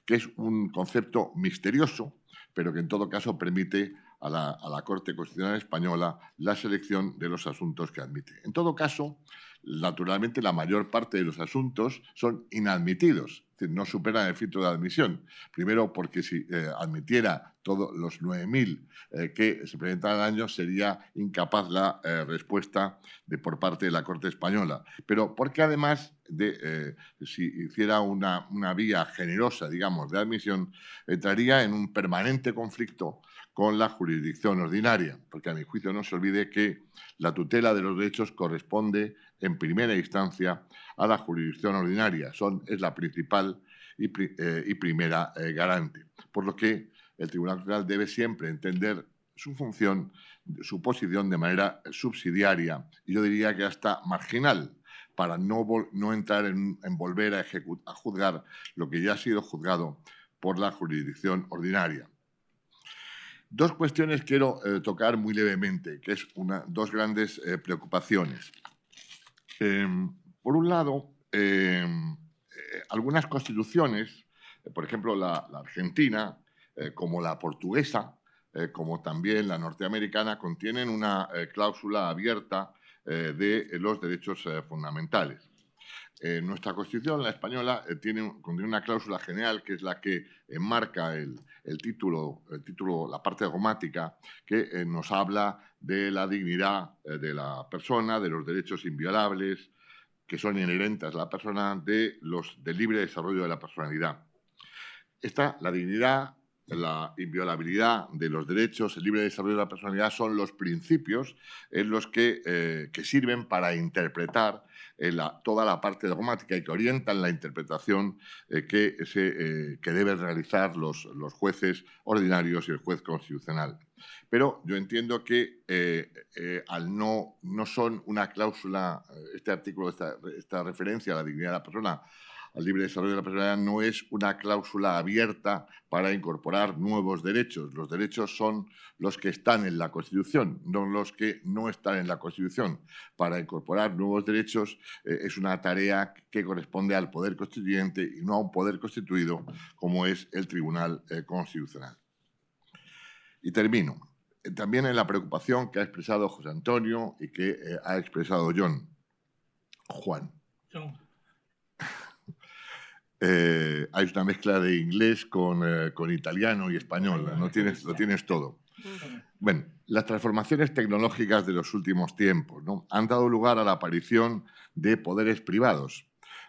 S5: que es un concepto misterioso, pero que en todo caso permite a la Corte Constitucional Española la selección de los asuntos que admite. En todo caso, naturalmente, la mayor parte de los asuntos son inadmitidos, es decir, no superan el filtro de admisión. Primero, porque si admitiera todos los 9.000 que se presentan al año, sería incapaz la respuesta por parte de la Corte Española. Pero porque además, si hiciera una vía generosa, digamos, de admisión, entraría en un permanente conflicto con la jurisdicción ordinaria, porque a mi juicio no se olvide que la tutela de los derechos corresponde en primera instancia a la jurisdicción ordinaria, es la principal y primera garante. Por lo que el Tribunal Constitucional debe siempre entender su función, su posición de manera subsidiaria y yo diría que hasta marginal, para no entrar en volver a juzgar lo que ya ha sido juzgado por la jurisdicción ordinaria. Dos cuestiones quiero tocar muy levemente, que es dos grandes preocupaciones. Por un lado, algunas constituciones, por ejemplo la argentina, como la portuguesa, como también la norteamericana, contienen una cláusula abierta de los derechos fundamentales. Nuestra Constitución, la española, contiene una cláusula general que es la que enmarca el título, la parte dogmática, que nos habla de la dignidad de la persona, de los derechos inviolables que son inherentes a la persona, del libre desarrollo de la personalidad. La dignidad la inviolabilidad de los derechos, el libre desarrollo de la personalidad son los principios en los que sirven para interpretar toda la parte dogmática y que orientan la interpretación que deben realizar los jueces ordinarios y el juez constitucional. Pero yo entiendo que no son una cláusula, este artículo, esta referencia a la dignidad de la persona, al libre desarrollo de la personalidad, no es una cláusula abierta para incorporar nuevos derechos. Los derechos son los que están en la Constitución, no los que no están en la Constitución. Para incorporar nuevos derechos es una tarea que corresponde al Poder Constituyente y no a un Poder constituido como es el Tribunal Constitucional. Y termino. También en la preocupación que ha expresado José Antonio y que ha expresado Juan. Hay una mezcla de inglés con italiano y español, ¿no? Lo tienes todo. Bueno, las transformaciones tecnológicas de los últimos tiempos, ¿no?, han dado lugar a la aparición de poderes privados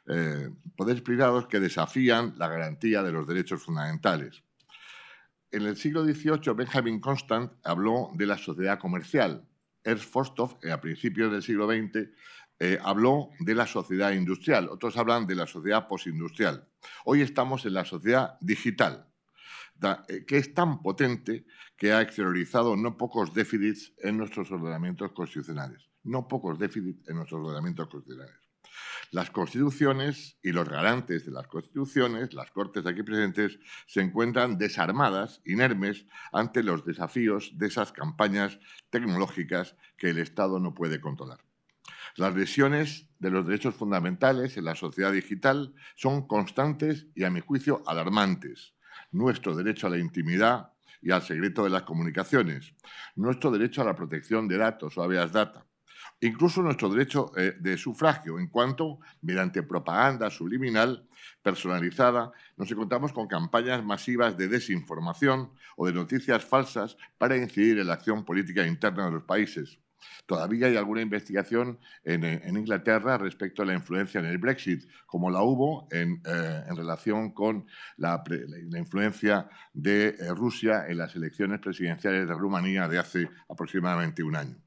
S5: que desafían la garantía de los derechos fundamentales. En el siglo XVIII, Benjamin Constant habló de la sociedad comercial. Ernst Forsthoff, a principios del siglo XX, habló de la sociedad industrial. Otros hablan de la sociedad postindustrial. Hoy estamos en la sociedad digital, que es tan potente que ha exteriorizado no pocos déficits en nuestros ordenamientos constitucionales. No pocos déficits en nuestros ordenamientos constitucionales. Las constituciones y los garantes de las constituciones, las Cortes aquí presentes, se encuentran desarmadas, inermes, ante los desafíos de esas campañas tecnológicas que el Estado no puede controlar. Las lesiones de los derechos fundamentales en la sociedad digital son constantes y, a mi juicio, alarmantes. Nuestro derecho a la intimidad y al secreto de las comunicaciones, nuestro derecho a la protección de datos o habeas data, incluso nuestro derecho de sufragio, en cuanto, mediante propaganda subliminal personalizada, nos encontramos con campañas masivas de desinformación o de noticias falsas para incidir en la acción política interna de los países. Todavía hay alguna investigación en Inglaterra respecto a la influencia en el Brexit, como la hubo en relación con la influencia de Rusia en las elecciones presidenciales de Rumanía de hace aproximadamente un año.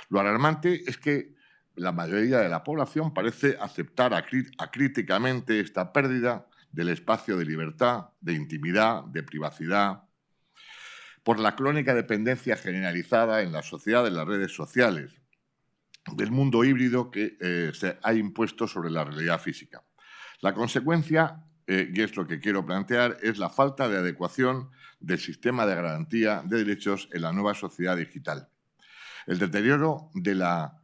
S5: Lo alarmante es que la mayoría de la población parece aceptar acríticamente esta pérdida del espacio de libertad, de intimidad, de privacidad, por la crónica dependencia generalizada en la sociedad de las redes sociales, del mundo híbrido que se ha impuesto sobre la realidad física. La consecuencia, y es lo que quiero plantear, es la falta de adecuación del sistema de garantía de derechos en la nueva sociedad digital. El deterioro de la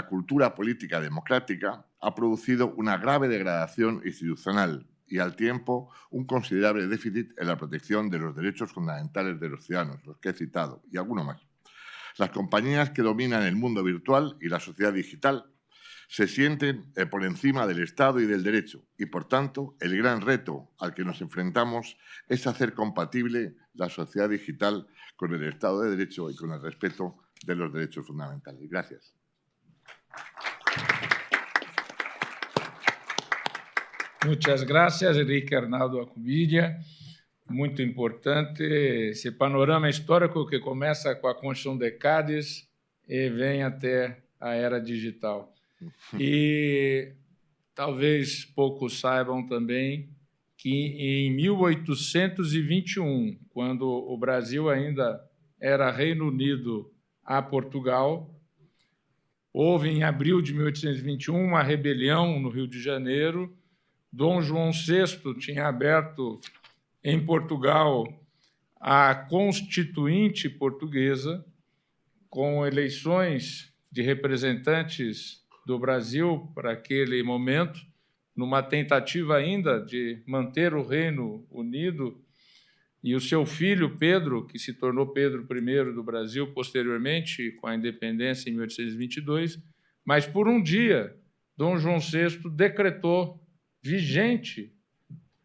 S5: cultura política democrática ha producido una grave degradación institucional y, al tiempo, un considerable déficit en la protección de los derechos fundamentales de los ciudadanos, los que he citado, y alguno más. Las compañías que dominan el mundo virtual y la sociedad digital se sienten por encima del Estado y del derecho y, por tanto, el gran reto al que nos enfrentamos es hacer compatible la sociedad digital con el Estado de Derecho y con el respeto de los derechos fundamentales. Gracias.
S2: Muchas gracias, Enrique Arnaldo Alcubilla. Muito importante esse panorama histórico que começa com a Constituição de Cádiz e vem até a era digital. E talvez poucos saibam também que em 1821, quando o Brasil ainda era Reino Unido a Portugal, houve em abril de 1821 uma rebelião no Rio de Janeiro. Dom João VI tinha aberto em Portugal a Constituinte Portuguesa, com eleições de representantes do Brasil para aquele momento, numa tentativa ainda de manter o Reino Unido, e o seu filho Pedro, que se tornou Pedro I do Brasil posteriormente, com a independência em 1822, mas por um dia, Dom João VI decretou vigente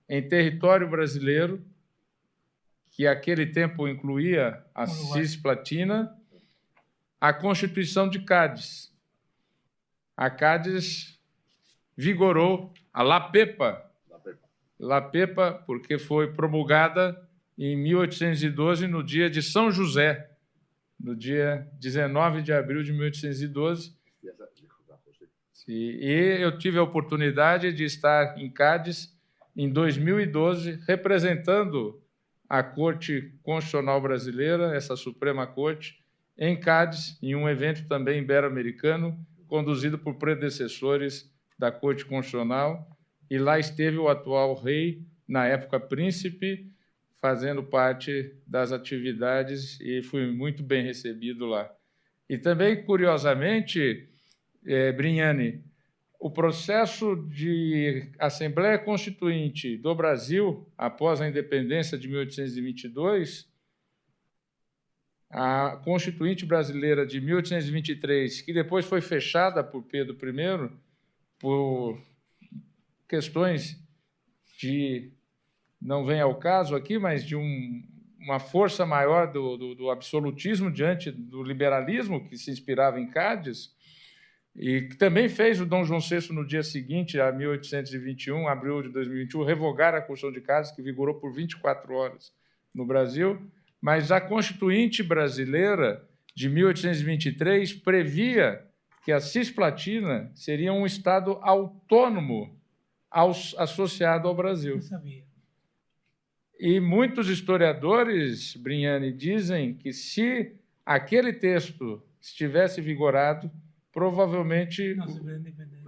S2: em território brasileiro, que aquele tempo incluía a Cisplatina, a Constituição de Cádiz. A Cádiz vigorou, a La Pepa, La Pepa, porque foi promulgada em 1812, no dia de São José, no dia 19 de abril de 1812. E eu tive a oportunidade de estar em Cádiz em 2012, representando a Corte Constitucional Brasileira, essa Suprema Corte, em Cádiz, em um evento também ibero-americano, conduzido por predecessores da Corte Constitucional, e lá esteve o atual rei, na época príncipe, fazendo parte das atividades, e fui muito bem recebido lá. E também, curiosamente, Brignani, o processo de Assembleia Constituinte do Brasil, após a independência de 1822, a Constituinte Brasileira de 1823, que depois foi fechada por Pedro I, por questões de, não vem ao caso aqui, mas de uma força maior do absolutismo diante do liberalismo, que se inspirava em Cádiz, e que também fez o Dom João VI, no dia seguinte, a 1821, abril de 2021, revogar a Constituição de Cádiz, que vigorou por 24 horas no Brasil, mas a Constituinte brasileira de 1823 previa que a Cisplatina seria um Estado autônomo associado ao Brasil.
S4: Eu sabia.
S2: E muitos historiadores, Brignani, dizem que se aquele texto estivesse vigorado, provavelmente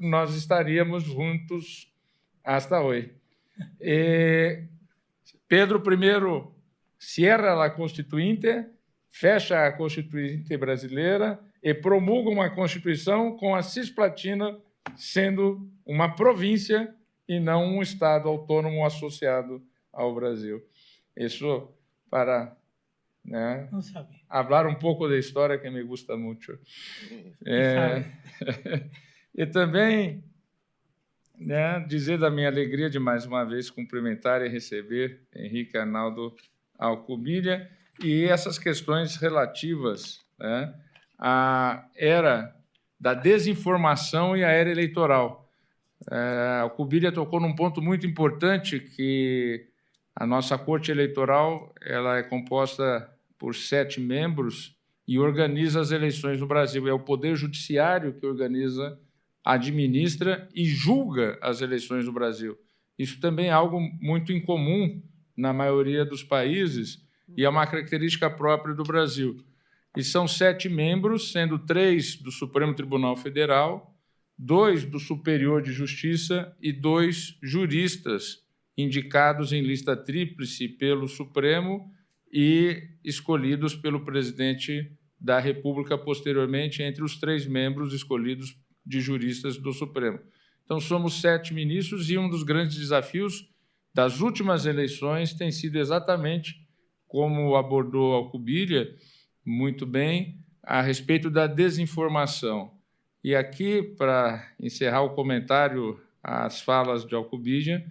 S2: nós estaríamos juntos hasta hoje. Pedro I cierra a Constituinte, fecha a Constituinte brasileira e promulga uma Constituição com a Cisplatina sendo uma província e não um Estado autônomo associado ao Brasil. Isso para falar um pouco da história que me gusta muito. E também dizer da minha alegria de, mais uma vez, cumprimentar e receber Henrique Arnaldo Alcobilha e essas questões relativas à era da desinformação e à era eleitoral. Alcobilha tocou num ponto muito importante, que a nossa Corte Eleitoral ela é composta por 7 membros e organiza as eleições no Brasil. É o Poder Judiciário que organiza, administra e julga as eleições no Brasil. Isso também é algo muito incomum na maioria dos países e é uma característica própria do Brasil. E são 7 membros, sendo 3 do Supremo Tribunal Federal, 2 do Superior de Justiça e 2 juristas indicados em lista tríplice pelo Supremo e escolhidos pelo presidente da República posteriormente, entre os 3 membros escolhidos de juristas do Supremo. Então, somos 7 ministros e um dos grandes desafios das últimas eleições tem sido exatamente, como abordou Alcobilha muito bem, a respeito da desinformação. E aqui, para encerrar o comentário às falas de Alcobilha,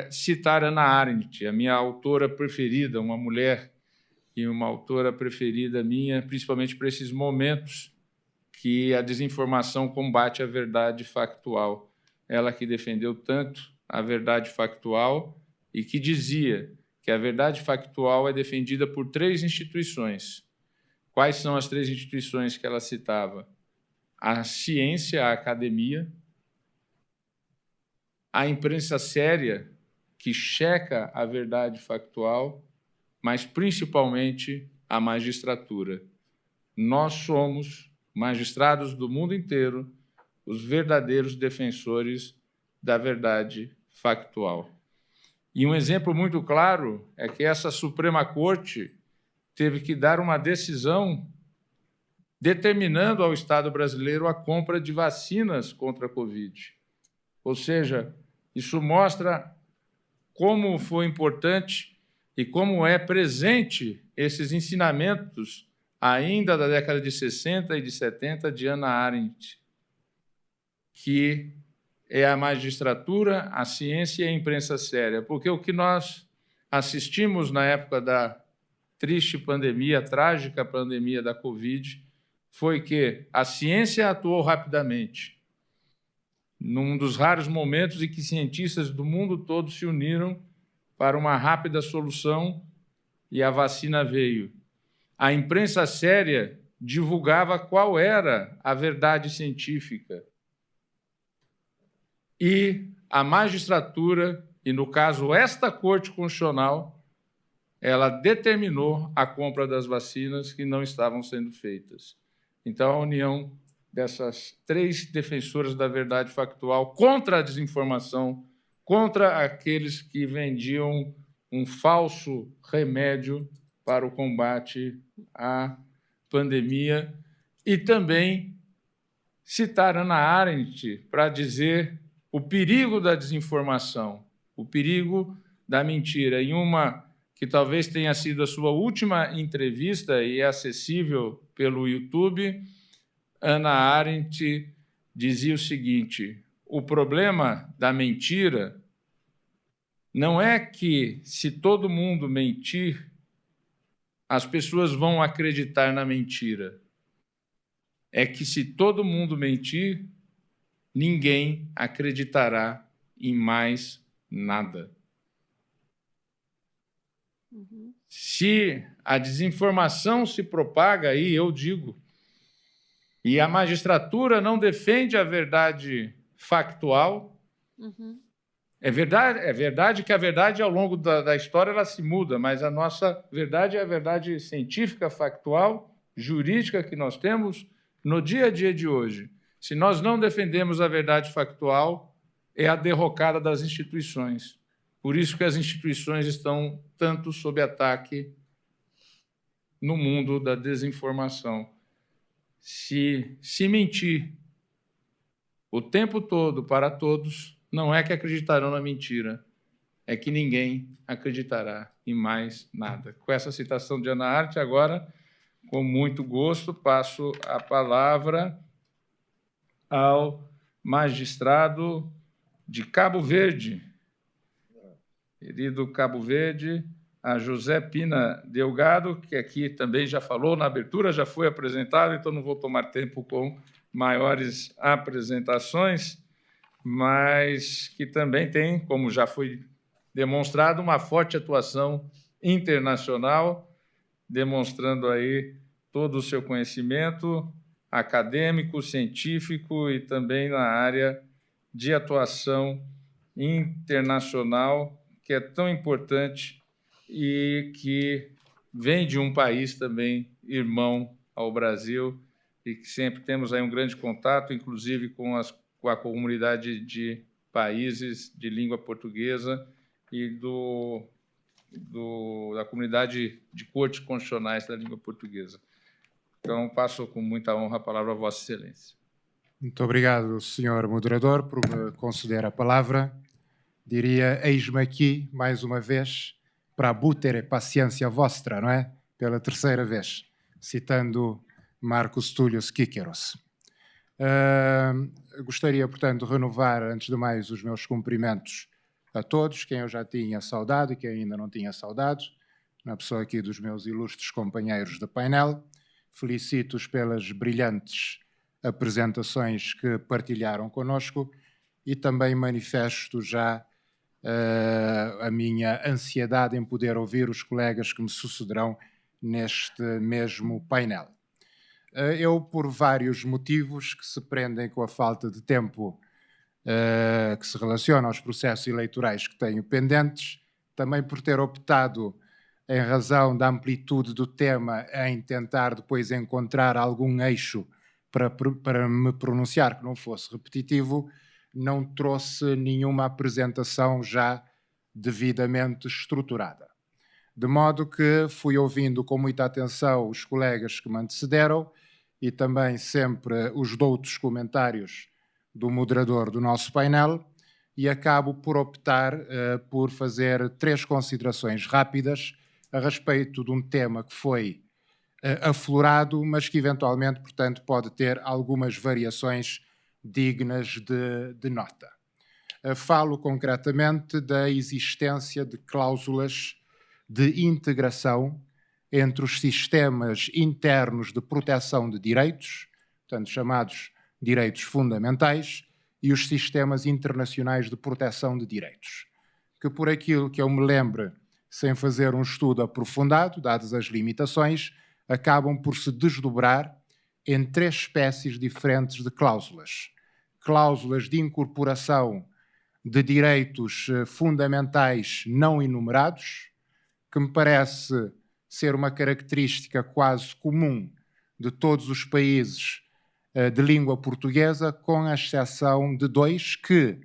S2: citar Hannah Arendt, a minha autora preferida, uma mulher e uma autora preferida minha, principalmente para esses momentos que a desinformação combate a verdade factual. Ela que defendeu tanto a verdade factual e que dizia que a verdade factual é defendida por 3 instituições. Quais são as 3 instituições que ela citava? A ciência, a academia, a imprensa séria, que checa a verdade factual, mas, principalmente, a magistratura. Nós somos, magistrados do mundo inteiro, os verdadeiros defensores da verdade factual. E um exemplo muito claro é que essa Suprema Corte teve que dar uma decisão determinando ao Estado brasileiro a compra de vacinas contra a Covid. Ou seja, isso mostra como foi importante e como é presente esses ensinamentos ainda da década de 60 e de 70 de Hannah Arendt, que é a magistratura, a ciência e a imprensa séria. Porque o que nós assistimos na época da triste pandemia, trágica pandemia da Covid, foi que a ciência atuou rapidamente, num dos raros momentos em que cientistas do mundo todo se uniram para uma rápida solução e a vacina veio. A imprensa séria divulgava qual era a verdade científica. E a magistratura, e no caso esta Corte Constitucional, ela determinou a compra das vacinas que não estavam sendo feitas. Então, a união dessas 3 defensoras da verdade factual contra a desinformação, contra aqueles que vendiam um falso remédio para o combate à pandemia, e também citar Hannah Arendt para dizer o perigo da desinformação, o perigo da mentira. Em uma que talvez tenha sido a sua última entrevista e é acessível pelo YouTube, Hannah Arendt dizia o seguinte: o problema da mentira não é que, se todo mundo mentir, as pessoas vão acreditar na mentira. É que, se todo mundo mentir, ninguém acreditará em mais nada. Se a desinformação se propaga, aí eu digo, e a magistratura não defende a verdade factual, é verdade que a verdade, ao longo da história, ela se muda, mas a nossa verdade é a verdade científica, factual, jurídica que nós temos no dia a dia de hoje. Se nós não defendemos a verdade factual, é a derrocada das instituições. Por isso que as instituições estão tanto sob ataque no mundo da desinformação. Se mentir o tempo todo para todos, não é que acreditarão na mentira, é que ninguém acreditará em mais nada. Com essa citação de Hannah Arendt, agora, com muito gosto, passo a palavra ao magistrado de Cabo Verde, querido Cabo Verde, a José Pina Delgado, que aqui também já falou na abertura, já foi apresentado, então não vou tomar tempo com maiores apresentações, mas que também tem, como já foi demonstrado, uma forte atuação internacional, demonstrando aí todo o seu conhecimento acadêmico, científico e também na área de atuação internacional, que é tão importante e que vem de um país também irmão ao Brasil e que sempre temos aí um grande contato, inclusive com a comunidade de países de língua portuguesa e da comunidade de cortes constitucionais da língua portuguesa. Então, passo com muita honra a palavra a Vossa Excelência.
S6: Muito obrigado, Sr. Moderador, por me conceder a palavra. Diria, eis-me aqui, mais uma vez, para abutere paciência vostra, não é? Pela 3ª vez, citando Marcus Tullius Cíceros. Gostaria, portanto, de renovar, antes de mais, os meus cumprimentos a todos, quem eu já tinha saudado e quem ainda não tinha saudado, na pessoa aqui dos meus ilustres companheiros de painel. Felicito-os pelas brilhantes apresentações que partilharam connosco e também manifesto já a minha ansiedade em poder ouvir os colegas que me sucederão neste mesmo painel. Eu, por vários motivos que se prendem com a falta de tempo que se relaciona aos processos eleitorais que tenho pendentes, também por ter optado, em razão da amplitude do tema, em tentar depois encontrar algum eixo para me pronunciar que não fosse repetitivo, não trouxe nenhuma apresentação já devidamente estruturada. De modo que fui ouvindo com muita atenção os colegas que me antecederam e também sempre os doutos comentários do moderador do nosso painel e acabo por optar por fazer 3 considerações rápidas a respeito de um tema que foi aflorado, mas que eventualmente, portanto, pode ter algumas variações dignas de nota. Falo concretamente da existência de cláusulas de integração entre os sistemas internos de proteção de direitos, portanto, chamados direitos fundamentais, e os sistemas internacionais de proteção de direitos, que por aquilo que eu me lembro, sem fazer um estudo aprofundado, dadas as limitações, acabam por se desdobrar em 3 espécies diferentes de cláusulas. Cláusulas de incorporação de direitos fundamentais não enumerados, que me parece ser uma característica quase comum de todos os países de língua portuguesa, com a exceção de 2 que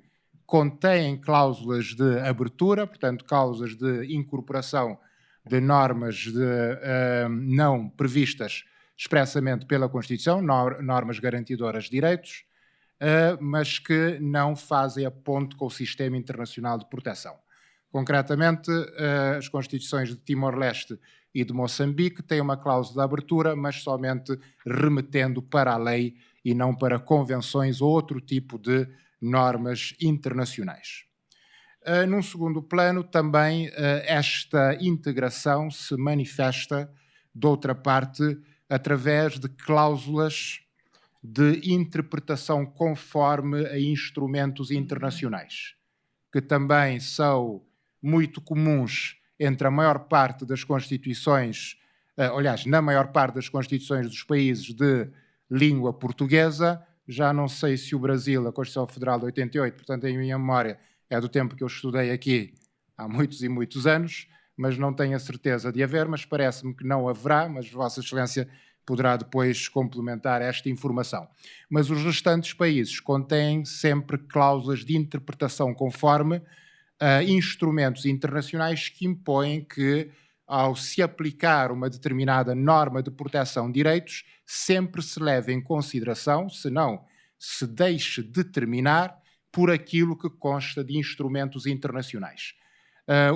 S6: contêm cláusulas de abertura, portanto, cláusulas de incorporação de normas não previstas expressamente pela Constituição, normas garantidoras de direitos, mas que não fazem a ponte com o sistema internacional de proteção. Concretamente, as Constituições de Timor-Leste e de Moçambique têm uma cláusula de abertura, mas somente remetendo para a lei e não para convenções ou outro tipo de normas internacionais. Num segundo plano, também esta integração se manifesta, de outra parte, através de cláusulas de interpretação conforme a instrumentos internacionais, que também são muito comuns entre a maior parte das constituições, aliás, na maior parte das constituições dos países de língua portuguesa. Já não sei se o Brasil, a Constituição Federal de 88, portanto, em minha memória, é do tempo que eu estudei aqui há muitos e muitos anos, mas não tenho a certeza de haver, mas parece-me que não haverá, mas Vossa Excelência poderá depois complementar esta informação. Mas os restantes países contêm sempre cláusulas de interpretação conforme instrumentos internacionais que impõem que, ao se aplicar uma determinada norma de proteção de direitos, sempre se leve em consideração, senão se deixe determinar por aquilo que consta de instrumentos internacionais.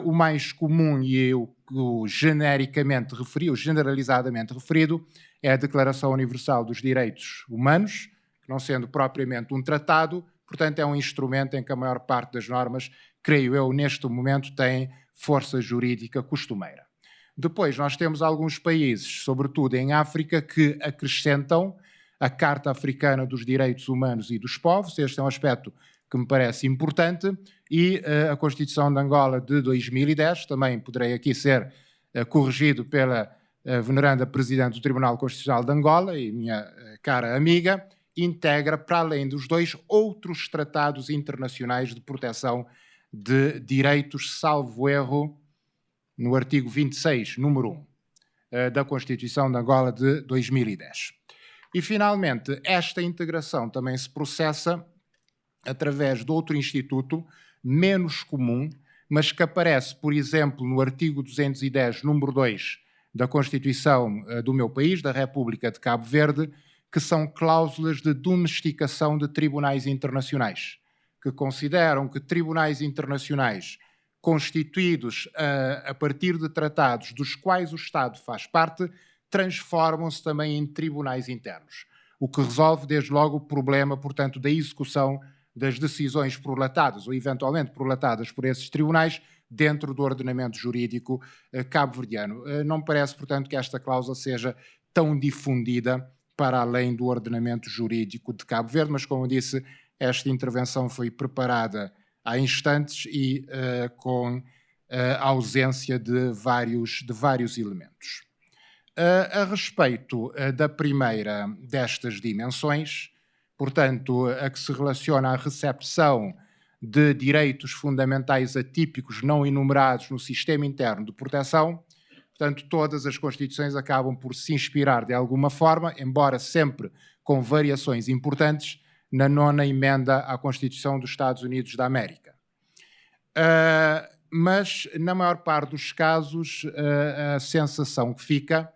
S6: O mais comum e o genericamente referido, generalizadamente referido, é a Declaração Universal dos Direitos Humanos, que não sendo propriamente um tratado, portanto é um instrumento em que a maior parte das normas, creio eu, neste momento tem força jurídica costumeira. Depois nós temos alguns países, sobretudo em África, que acrescentam a Carta Africana dos Direitos Humanos e dos Povos. Este é um aspecto que me parece importante, e a Constituição de Angola de 2010, também poderei aqui ser corrigido pela veneranda Presidente do Tribunal Constitucional de Angola e minha cara amiga, integra, para além dos 2, outros tratados internacionais de proteção de direitos, salvo erro, no artigo 26, número 1, da Constituição de Angola de 2010. E, finalmente, esta integração também se processa através de outro instituto, menos comum, mas que aparece, por exemplo, no artigo 210, número 2, da Constituição do meu país, da República de Cabo Verde, que são cláusulas de domesticação de tribunais internacionais, que consideram que tribunais internacionais constituídos a partir de tratados dos quais o Estado faz parte, transformam-se também em tribunais internos, o que resolve desde logo o problema, portanto, da execução das decisões prolatadas ou eventualmente prolatadas por esses tribunais dentro do ordenamento jurídico cabo-verdiano. Não me parece, portanto, que esta cláusula seja tão difundida para além do ordenamento jurídico de Cabo Verde, mas, como eu disse, esta intervenção foi preparada há instantes e com a ausência de vários elementos. A respeito da primeira destas dimensões, portanto, a que se relaciona à recepção de direitos fundamentais atípicos não enumerados no sistema interno de proteção, portanto, todas as Constituições acabam por se inspirar de alguma forma, embora sempre com variações importantes, na 9ª emenda à Constituição dos Estados Unidos da América. Mas, na maior parte dos casos, a sensação que fica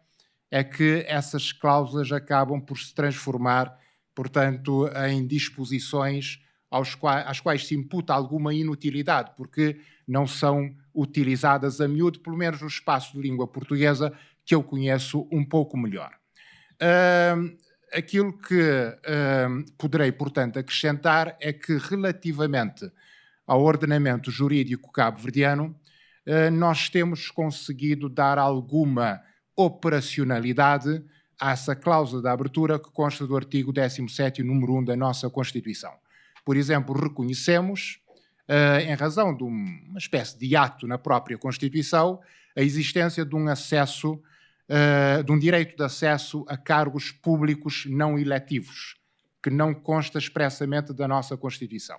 S6: é que essas cláusulas acabam por se transformar, portanto, em disposições às quais se imputa alguma inutilidade, porque não são utilizadas a miúdo, pelo menos no espaço de língua portuguesa que eu conheço um pouco melhor. Aquilo que poderei, portanto, acrescentar é que, relativamente ao ordenamento jurídico cabo-verdiano, nós temos conseguido dar alguma operacionalidade a essa cláusula de abertura que consta do artigo 17º, número 1 da nossa Constituição. Por exemplo, reconhecemos, em razão de uma espécie de ato na própria Constituição, a existência de um acesso, de um direito de acesso a cargos públicos não eletivos, que não consta expressamente da nossa Constituição.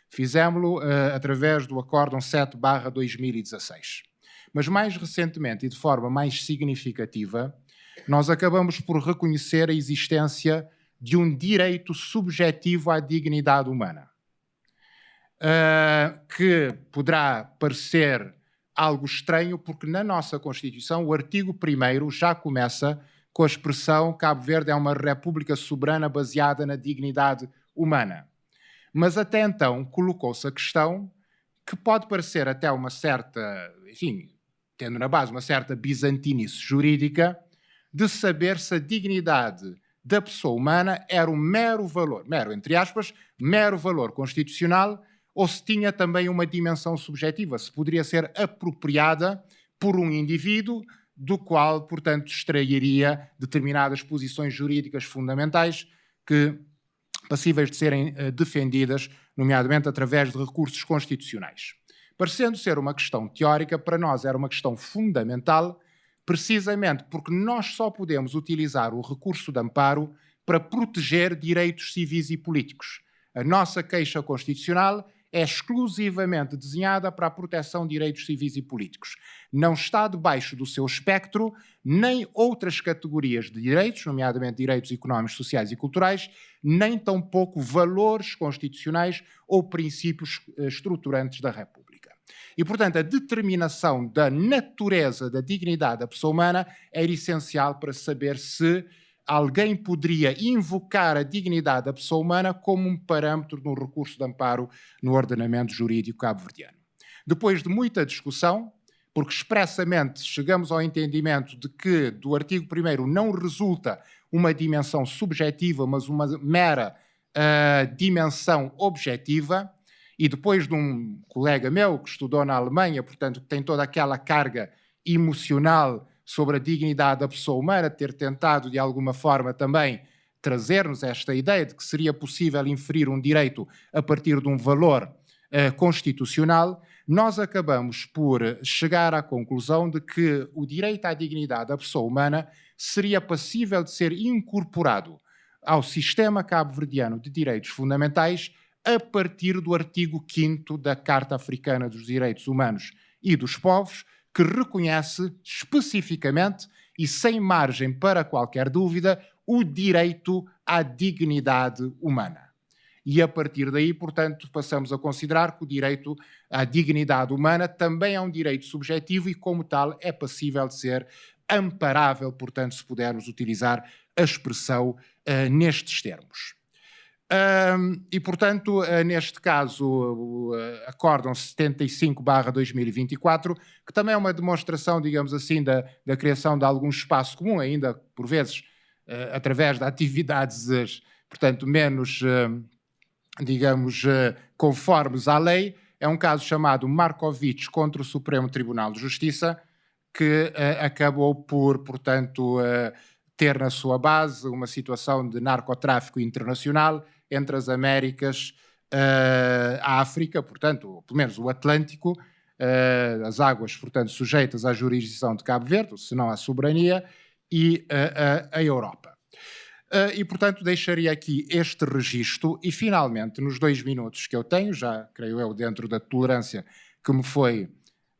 S6: Fizemos-lo através do Acórdão 7/2016. Mas mais recentemente e de forma mais significativa, nós acabamos por reconhecer a existência de um direito subjetivo à dignidade humana, que poderá parecer algo estranho, porque na nossa Constituição o artigo 1º já começa com a expressão Cabo Verde é uma república soberana baseada na dignidade humana. Mas até então colocou-se a questão que pode parecer até uma certa, enfim, tendo na base uma certa bizantinice jurídica, de saber se a dignidade da pessoa humana era um mero valor, mero entre aspas, mero valor constitucional, ou se tinha também uma dimensão subjetiva, se poderia ser apropriada por um indivíduo do qual, portanto, extrairia determinadas posições jurídicas fundamentais que passíveis de serem defendidas, nomeadamente através de recursos constitucionais. Parecendo ser uma questão teórica, para nós era uma questão fundamental, precisamente porque nós só podemos utilizar o recurso de amparo para proteger direitos civis e políticos. A nossa queixa constitucional é exclusivamente desenhada para a proteção de direitos civis e políticos. Não está debaixo do seu espectro nem outras categorias de direitos, nomeadamente direitos económicos, sociais e culturais, nem tampouco valores constitucionais ou princípios estruturantes da República. E, portanto, a determinação da natureza da dignidade da pessoa humana era essencial para saber se alguém poderia invocar a dignidade da pessoa humana como um parâmetro no recurso de amparo no ordenamento jurídico cabo-verdiano. Depois de muita discussão, porque expressamente chegamos ao entendimento de que do artigo 1º não resulta uma dimensão subjetiva, mas uma mera dimensão objetiva, e depois de um colega meu que estudou na Alemanha, portanto, que tem toda aquela carga emocional sobre a dignidade da pessoa humana, ter tentado de alguma forma também trazer-nos esta ideia de que seria possível inferir um direito a partir de um valor constitucional, nós acabamos por chegar à conclusão de que o direito à dignidade da pessoa humana seria passível de ser incorporado ao sistema cabo-verdiano de direitos fundamentais a partir do artigo 5º da Carta Africana dos Direitos Humanos e dos Povos, que reconhece especificamente e sem margem para qualquer dúvida o direito à dignidade humana. E a partir daí, portanto, passamos a considerar que o direito à dignidade humana também é um direito subjetivo e, como tal, é passível de ser amparável, portanto, se pudermos utilizar a expressão nestes termos. E, portanto, neste caso, o Acórdão 75/2024, que também é uma demonstração, digamos assim, da criação de algum espaço comum, ainda por vezes através de atividades, portanto, menos, digamos, conformes à lei. É um caso chamado Markovic contra o Supremo Tribunal de Justiça, que acabou por, portanto, ter na sua base uma situação de narcotráfico internacional entre as Américas, a África, portanto, pelo menos o Atlântico, as águas, portanto, sujeitas à jurisdição de Cabo Verde, se não à soberania, e a Europa. E, portanto, deixaria aqui este registro e, finalmente, nos 2 minutos que eu tenho, já creio eu dentro da tolerância que me foi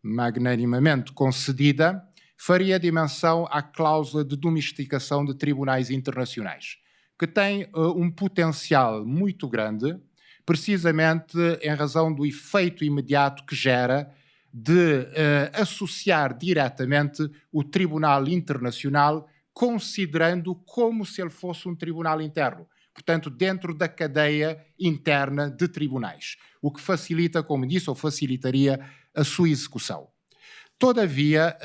S6: magnanimamente concedida, faria dimensão à cláusula de domesticação de tribunais internacionais, que tem um potencial muito grande, precisamente em razão do efeito imediato que gera de associar diretamente o Tribunal Internacional, considerando como se ele fosse um tribunal interno, portanto, dentro da cadeia interna de tribunais, o que facilita, como disse, ou facilitaria a sua execução. Todavia,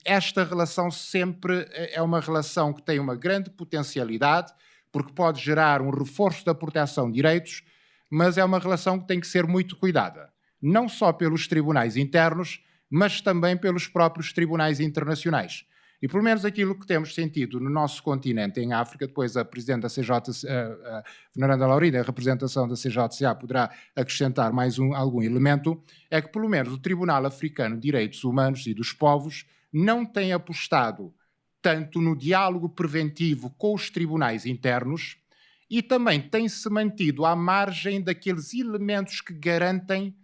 S6: esta relação sempre é uma relação que tem uma grande potencialidade, porque pode gerar um reforço da proteção de direitos, mas é uma relação que tem que ser muito cuidada, não só pelos tribunais internos, mas também pelos próprios tribunais internacionais. E pelo menos aquilo que temos sentido no nosso continente, em África, depois a Presidente da CJ, a Veneranda Laurida, a representação da CJCA, poderá acrescentar mais algum elemento, é que pelo menos o Tribunal Africano de Direitos Humanos e dos Povos não tem apostado tanto no diálogo preventivo com os tribunais internos e também tem-se mantido à margem daqueles elementos que garantem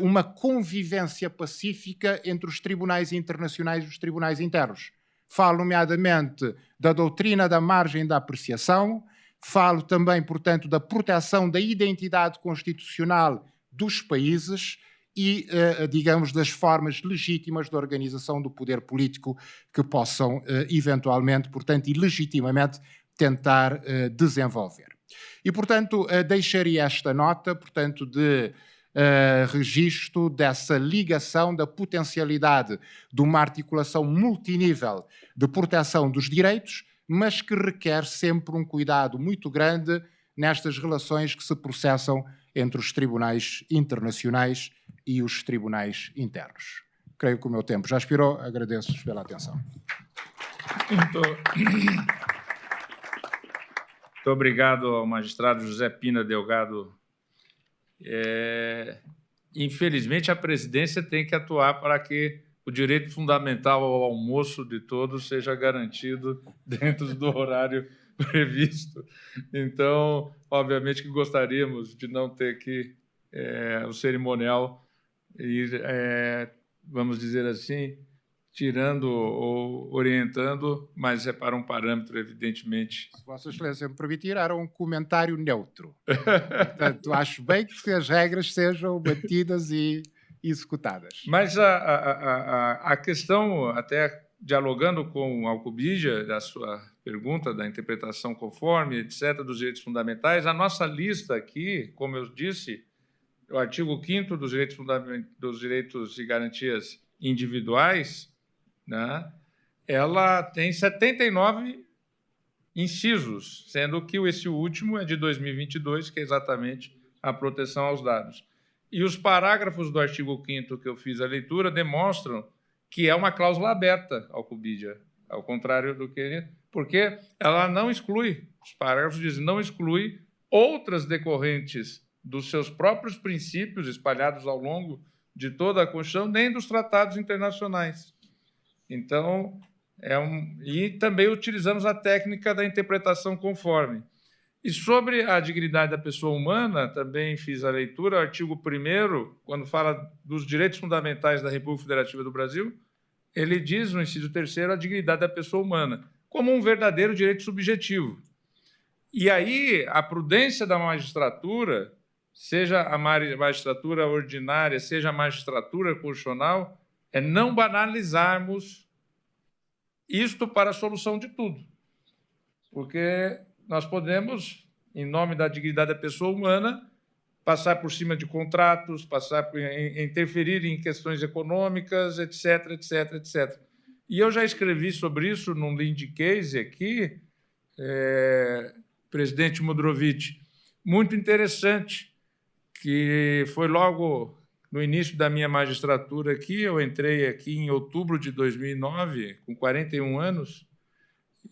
S6: uma convivência pacífica entre os tribunais internacionais e os tribunais internos. Falo, nomeadamente, da doutrina da margem da apreciação, falo também, portanto, da proteção da identidade constitucional dos países e, digamos, das formas legítimas de organização do poder político que possam, eventualmente, portanto, e legitimamente, tentar desenvolver. E, portanto, deixaria esta nota, portanto, de registro dessa ligação, da potencialidade de uma articulação multinível de proteção dos direitos, mas que requer sempre um cuidado muito grande nestas relações que se processam entre os tribunais internacionais e os tribunais internos. Creio que o meu tempo já expirou. Agradeço-vos pela atenção.
S2: Muito obrigado ao magistrado José Pina Delgado. Infelizmente, a presidência tem que atuar para que o direito fundamental ao almoço de todos seja garantido dentro do horário previsto. Então, obviamente que gostaríamos de não ter que o cerimonial ir, vamos dizer assim, tirando ou orientando, mas é para um parâmetro, evidentemente.
S6: Se Vossa Excelência me permitir, era um comentário neutro. Portanto, acho bem que as regras sejam batidas e executadas.
S2: Mas a questão, até dialogando com Alcobija, da sua pergunta, da interpretação conforme, etc., dos direitos fundamentais, a nossa lista aqui, como eu disse, o artigo 5º dos direitos e garantias individuais, né, ela tem 79 incisos, sendo que esse último é de 2022, que é exatamente a proteção aos dados. E os parágrafos do artigo 5º que eu fiz a leitura demonstram que é uma cláusula aberta ao Alcobija, ao contrário do que... Porque ela não exclui, os parágrafos dizem, não exclui outras decorrentes dos seus próprios princípios espalhados ao longo de toda a Constituição, nem dos tratados internacionais. Então, e também utilizamos a técnica da interpretação conforme. E sobre a dignidade da pessoa humana, também fiz a leitura, o artigo 1º, quando fala dos direitos fundamentais da República Federativa do Brasil, ele diz, no inciso 3º, a dignidade da pessoa humana, como um verdadeiro direito subjetivo. E aí, a prudência da magistratura, seja a magistratura ordinária, seja a magistratura constitucional, é não banalizarmos isto para a solução de tudo. Porque nós podemos, em nome da dignidade da pessoa humana, passar por cima de contratos, interferir em questões econômicas, etc., etc., etc. E eu já escrevi sobre isso num lead case aqui, presidente Modrovic, muito interessante, que foi logo no início da minha magistratura aqui, eu entrei aqui em outubro de 2009, com 41 anos,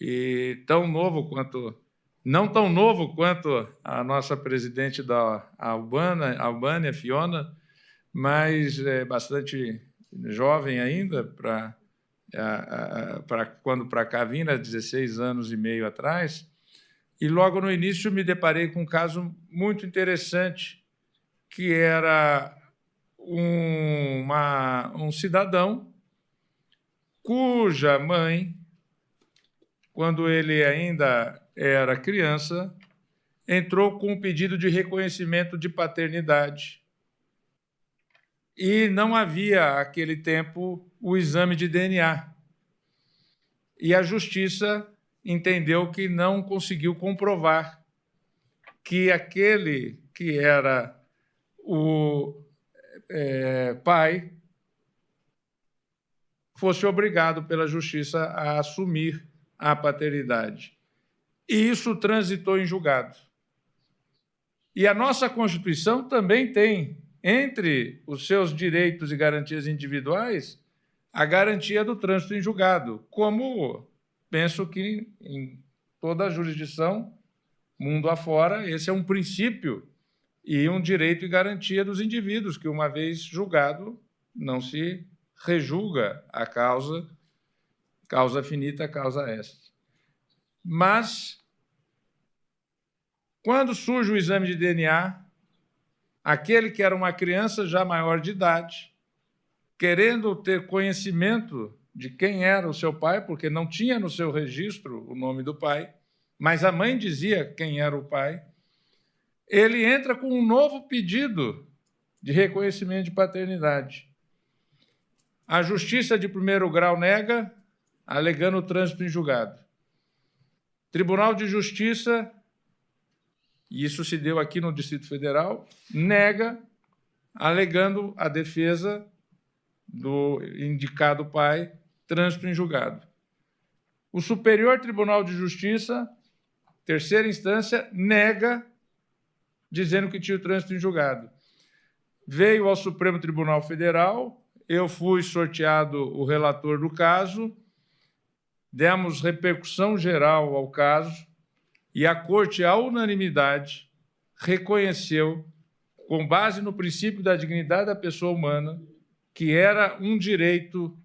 S2: e não tão novo quanto a nossa presidente da Albânia, Fiona, mas bastante jovem ainda, quando para cá vim, há 16 anos e meio atrás, e logo no início me deparei com um caso muito interessante, que era um cidadão cuja mãe, quando ele ainda era criança, entrou com um pedido de reconhecimento de paternidade. E não havia, àquele tempo, o exame de DNA. E a Justiça entendeu que não conseguiu comprovar que aquele que era o pai fosse obrigado pela Justiça a assumir a paternidade. E isso transitou em julgado. E a nossa Constituição também tem, entre os seus direitos e garantias individuais, a garantia do trânsito em julgado, como penso que em toda a jurisdição, mundo afora, esse é um princípio e um direito e garantia dos indivíduos, que, uma vez julgado, não se rejulga a causa finita, causa est. Mas, quando surge o exame de DNA, aquele que era uma criança já maior de idade, querendo ter conhecimento de quem era o seu pai, porque não tinha no seu registro o nome do pai, mas a mãe dizia quem era o pai, ele entra com um novo pedido de reconhecimento de paternidade. A Justiça de primeiro grau nega, alegando o trânsito em julgado. Tribunal de Justiça, e isso se deu aqui no Distrito Federal, nega, alegando a defesa do indicado pai, trânsito em julgado. O Superior Tribunal de Justiça, terceira instância, nega, dizendo que tinha o trânsito em julgado. Veio ao Supremo Tribunal Federal, eu fui sorteado o relator do caso, demos repercussão geral ao caso e a Corte, à unanimidade, reconheceu, com base no princípio da dignidade da pessoa humana, que era um direito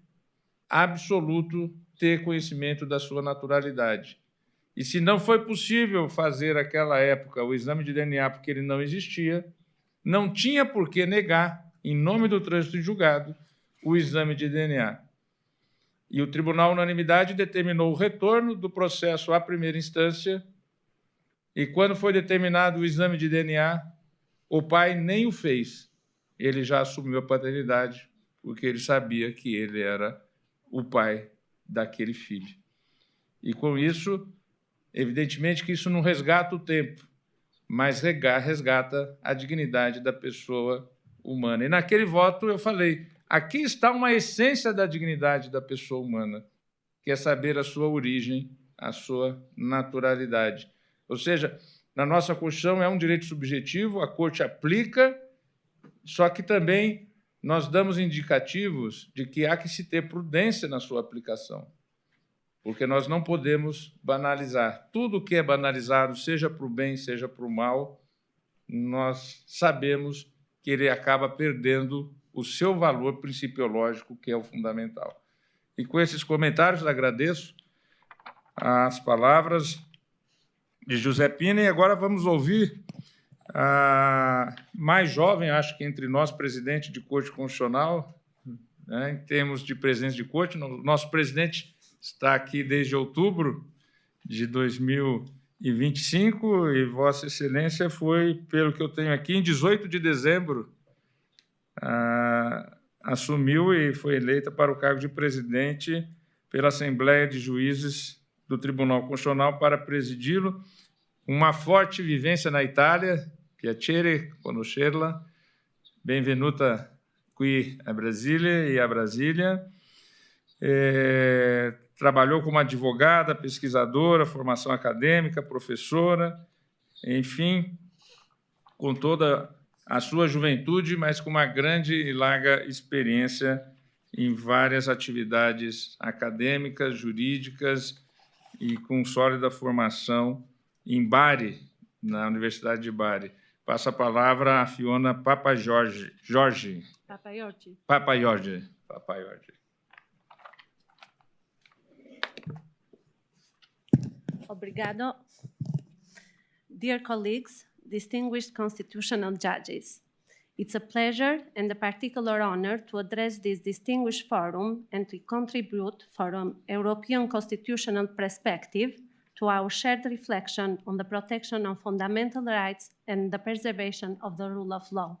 S2: absoluto ter conhecimento da sua naturalidade. E se não foi possível fazer naquela época o exame de DNA porque ele não existia, não tinha por que negar, em nome do trânsito em julgado, o exame de DNA. E o Tribunal, unanimidade, determinou o retorno do processo à primeira instância, e quando foi determinado o exame de DNA, o pai nem o fez. Ele já assumiu a paternidade, porque ele sabia que ele era o pai daquele filho. E, com isso, evidentemente que isso não resgata o tempo, mas resgata a dignidade da pessoa humana. E, naquele voto, eu falei, aqui está uma essência da dignidade da pessoa humana, que é saber a sua origem, a sua naturalidade. Ou seja, na nossa Constituição é um direito subjetivo, a Corte aplica, só que também nós damos indicativos de que há que se ter prudência na sua aplicação, porque nós não podemos banalizar. Tudo que é banalizado, seja para o bem, seja para o mal, nós sabemos que ele acaba perdendo o seu valor principiológico, que é o fundamental. E com esses comentários, agradeço as palavras de José Pina, e agora vamos ouvir a mais jovem, acho que entre nós, presidente de Corte Constitucional, né, em termos de presidente de Corte. Nosso presidente está aqui desde outubro de 2025 e Vossa Excelência foi, pelo que eu tenho aqui, em 18 de dezembro, assumiu e foi eleita para o cargo de presidente pela Assembleia de Juízes do Tribunal Constitucional para presidi-lo. Uma forte vivência na Itália, piacere conoscerla, benvenuta qui a Brasília e a Brasília. Trabalhou como advogada, pesquisadora, formação acadêmica, professora, enfim, com toda a sua juventude, mas com uma grande e larga experiência em várias atividades acadêmicas, jurídicas e com sólida formação em Bari, na Universidade de Bari. Passo a palavra a Fiona Papajorge. Papajorge.
S7: Obrigado. Dear colleagues, distinguished constitutional judges, it's a pleasure and a particular honor to address this distinguished forum and to contribute from European constitutional perspective to our shared reflection on the protection of fundamental rights and the preservation of the rule of law.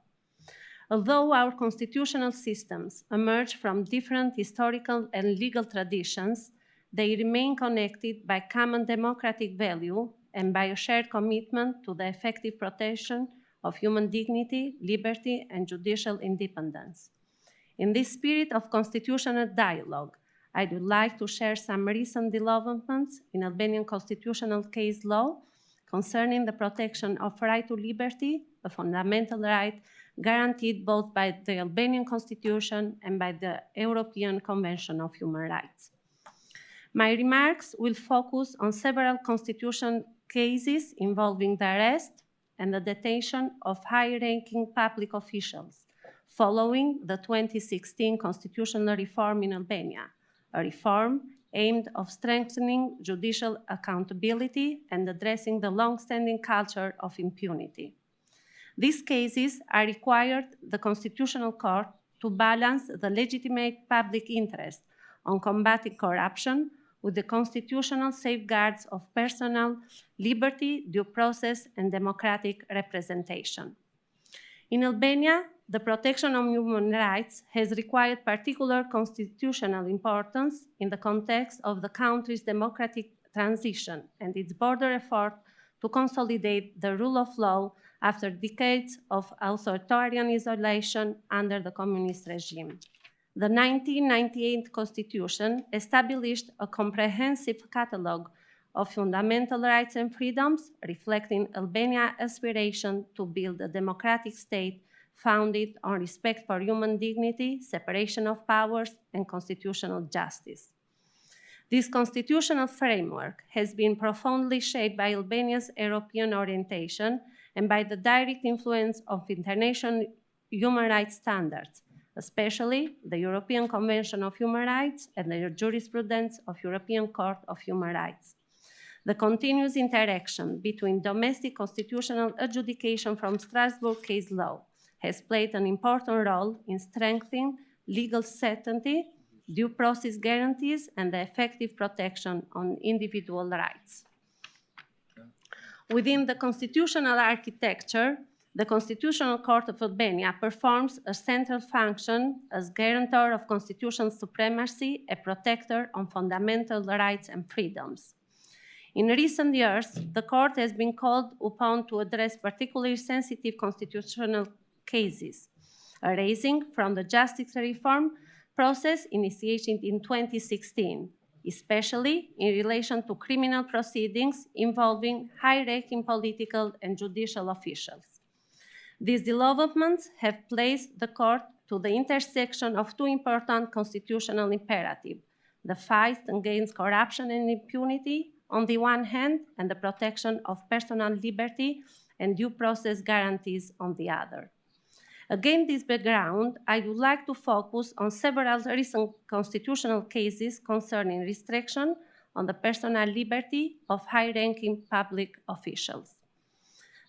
S7: Although our constitutional systems emerge from different historical and legal traditions, they remain connected by common democratic value and by a shared commitment to the effective protection of human dignity, liberty, and judicial independence. In this spirit of constitutional dialogue, I would like to share some recent developments in Albanian constitutional case law concerning the protection of right to liberty, a fundamental right guaranteed both by the Albanian Constitution and by the European Convention of Human Rights. My remarks will focus on several constitutional cases involving the arrest and the detention of high-ranking public officials following the 2016 constitutional reform in Albania, a reform aimed at strengthening judicial accountability and addressing the long-standing culture of impunity. These cases are required the Constitutional Court to balance the legitimate public interest on combating corruption with the constitutional safeguards of personal liberty, due process, and democratic representation. In Albania, the protection of human rights has required particular constitutional importance in the context of the country's democratic transition and its broader effort to consolidate the rule of law after decades of authoritarian isolation under the communist regime. The 1998 Constitution established a comprehensive catalogue of fundamental rights and freedoms, reflecting Albania's aspiration to build a democratic state founded on respect for human dignity, separation of powers, and constitutional justice. This constitutional framework has been profoundly shaped by Albania's European orientation and by the direct influence of international human rights standards, especially the European Convention of Human Rights and the jurisprudence of European Court of Human Rights. The continuous interaction between domestic constitutional adjudication from Strasbourg case law has played an important role in strengthening legal certainty, due process guarantees, and the effective protection on individual rights. Within the constitutional architecture, the Constitutional Court of Albania performs a central function as guarantor of constitutional supremacy, a protector of fundamental rights and freedoms. In recent years, the court has been called upon to address particularly sensitive constitutional cases arising from the justice reform process initiated in 2016, especially in relation to criminal proceedings involving high-ranking political and judicial officials. These developments have placed the court to the intersection of two important constitutional imperatives: the fight against corruption and impunity on the one hand, and the protection of personal liberty and due process guarantees on the other. Against this background, I would like to focus on several recent constitutional cases concerning restriction on the personal liberty of high-ranking public officials.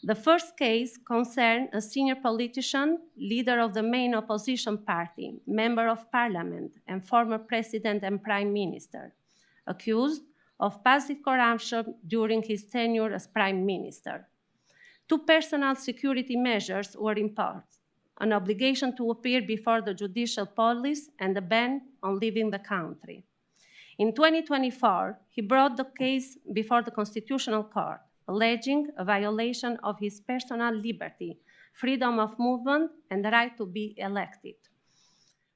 S7: The first case concerned a senior politician, leader of the main opposition party, member of parliament, and former president and prime minister, accused of passive corruption during his tenure as prime minister. Two personal security measures were imposed: an obligation to appear before the judicial police and a ban on leaving the country. In 2024, he brought the case before the Constitutional Court, alleging a violation of his personal liberty, freedom of movement, and the right to be elected.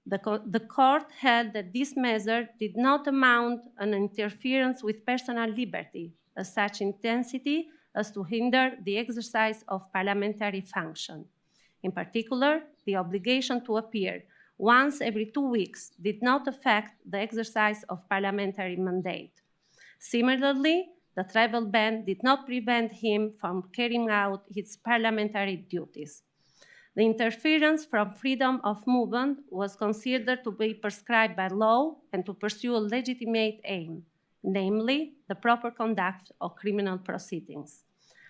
S7: The court held that this measure did not amount an interference with personal liberty of such intensity as to hinder the exercise of parliamentary function. In particular, the obligation to appear once every 2 weeks did not affect the exercise of parliamentary mandate. Similarly, the travel ban did not prevent him from carrying out his parliamentary duties. The interference from freedom of movement was considered to be prescribed by law and to pursue a legitimate aim, namely the proper conduct of criminal proceedings.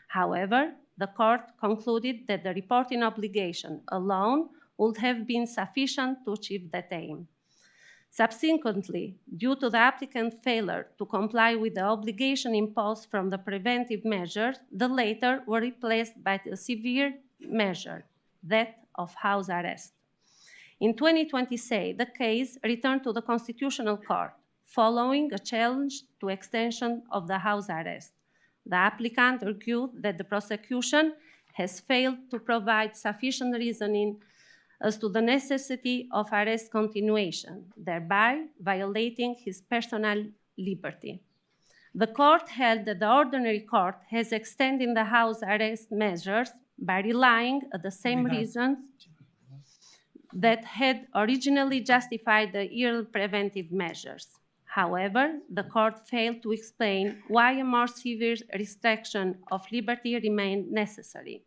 S7: However, the court concluded that the reporting obligation alone would have been sufficient to achieve that aim. Subsequently, due to the applicant's failure to comply with the obligation imposed from the preventive measures, the latter were replaced by the severe measure, that of house arrest. In 2020, the case returned to the Constitutional Court, following a challenge to extension of the house arrest. The applicant argued that the prosecution has failed to provide sufficient reasoning as to the necessity of arrest continuation, thereby violating his personal liberty. The court held that the ordinary court has extended the house arrest measures by relying on the same reasons that had originally justified the early preventive measures. However, the court failed to explain why a more severe restriction of liberty remained necessary.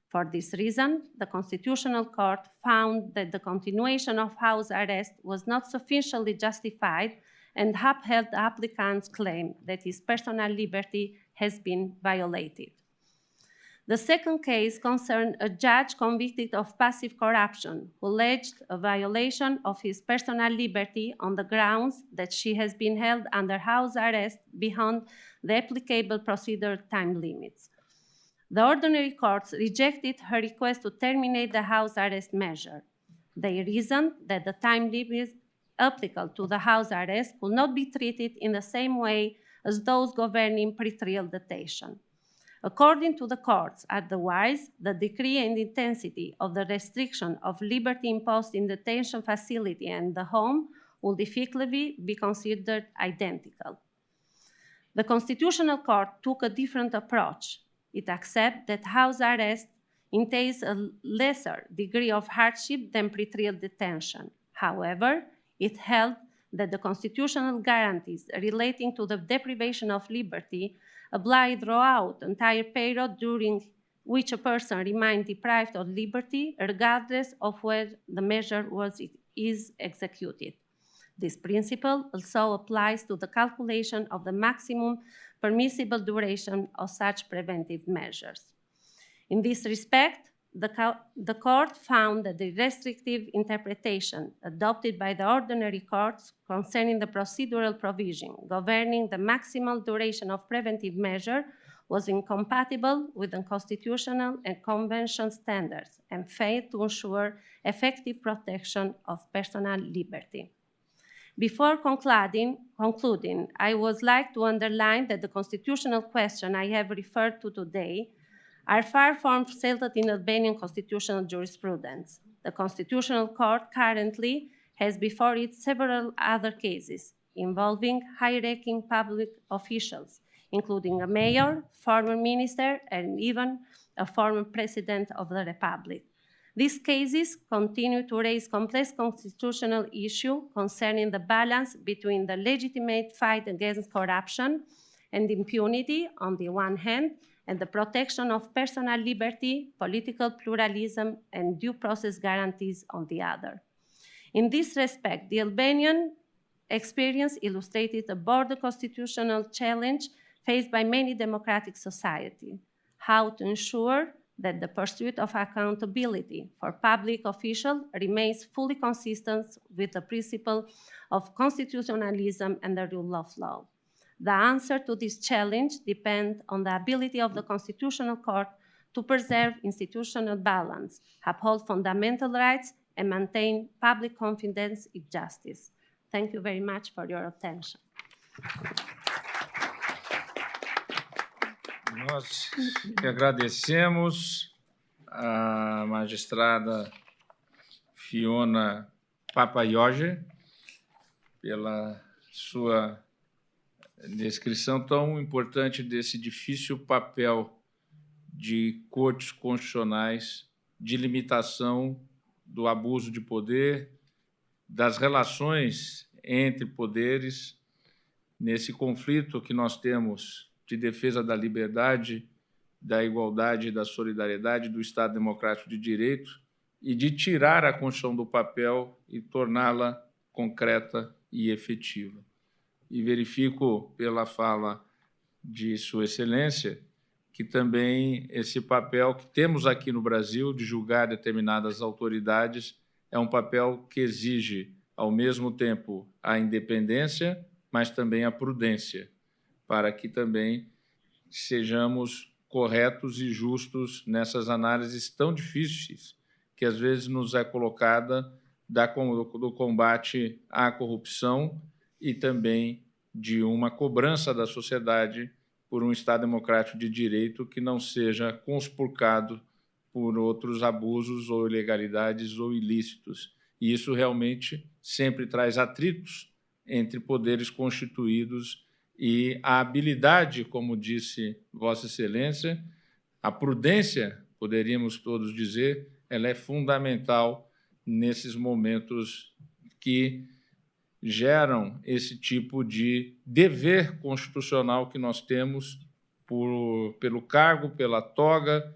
S7: For this reason, the Constitutional Court found that the continuation of house arrest was not sufficiently justified and upheld the applicant's claim that his personal liberty has been violated. The second case concerned a judge convicted of passive corruption who alleged a violation of his personal liberty on the grounds that she has been held under house arrest beyond the applicable procedural time limits. The ordinary courts rejected her request to terminate the house arrest measure. They reasoned that the time limits applicable to the house arrest could not be treated in the same way as those governing pretrial detention. According to the courts, otherwise, the degree and intensity of the restriction of liberty imposed in the detention facility and the home would effectively be considered identical. The Constitutional Court took a different approach. It accepted that house arrest entails a lesser degree of hardship than pretrial detention. However, it held that the constitutional guarantees relating to the deprivation of liberty apply throughout the entire period during which a person remained deprived of liberty, regardless of where the measure is executed. This principle also applies to the calculation of the maximum permissible duration of such preventive measures. In this respect, the court found that the restrictive interpretation adopted by the ordinary courts concerning the procedural provision governing the maximal duration of preventive measure was incompatible with the constitutional and convention standards and failed to ensure effective protection of personal liberty. Before concluding, I would like to underline that the constitutional question I have referred to today are far from settled in Albanian constitutional jurisprudence. The Constitutional Court currently has before it several other cases involving high-ranking public officials, including a mayor, former minister, and even a former president of the Republic. These cases continue to raise complex constitutional issues concerning the balance between the legitimate fight against corruption and impunity on the one hand, and the protection of personal liberty, political pluralism, and due process guarantees on the other. In this respect, the Albanian experience illustrated a broader constitutional challenge faced by many democratic societies: how to ensure that the pursuit of accountability for public officials remains fully consistent with the principle of constitutionalism and the rule of law. The answer to this challenge depends on the ability of the Constitutional Court to preserve institutional balance, uphold fundamental rights, and maintain public confidence in justice. Thank you very much for your attention.
S2: Nós que agradecemos a magistrada Fiona Papaioge pela sua descrição tão importante desse difícil papel de cortes constitucionais de limitação do abuso de poder, das relações entre poderes, nesse conflito que nós temos de defesa da liberdade, da igualdade, da solidariedade, do Estado Democrático de Direito e de tirar a Constituição do papel e torná-la concreta e efetiva. E verifico pela fala de Sua Excelência que também esse papel que temos aqui no Brasil de julgar determinadas autoridades é um papel que exige, ao mesmo tempo, a independência, mas também a prudência, para que também sejamos corretos e justos nessas análises tão difíceis que, às vezes, nos é colocada do combate à corrupção e também de uma cobrança da sociedade por um Estado democrático de direito que não seja conspurcado por outros abusos ou ilegalidades ou ilícitos. E isso realmente sempre traz atritos entre poderes constituídos e a habilidade, como disse Vossa Excelência, a prudência poderíamos todos dizer, ela é fundamental nesses momentos que geram esse tipo de dever constitucional que nós temos pelo cargo, pela toga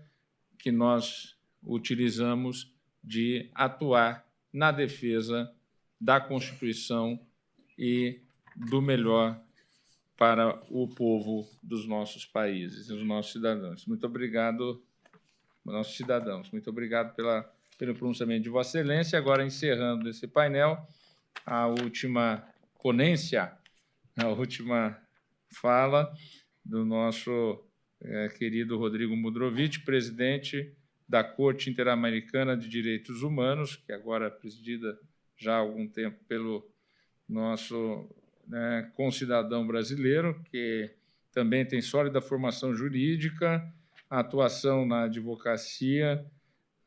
S2: que nós utilizamos de atuar na defesa da Constituição e do melhor para o povo dos nossos países, dos nossos cidadãos. Muito obrigado, nossos cidadãos. Muito obrigado pelo pronunciamento de Vossa Excelência. Agora, encerrando esse painel, a última ponência, a última fala do nosso querido Rodrigo Mudrovich, presidente da Corte Interamericana de Direitos Humanos, que agora é presidida já há algum tempo pelo nosso concidadão brasileiro, que também tem sólida formação jurídica, atuação na advocacia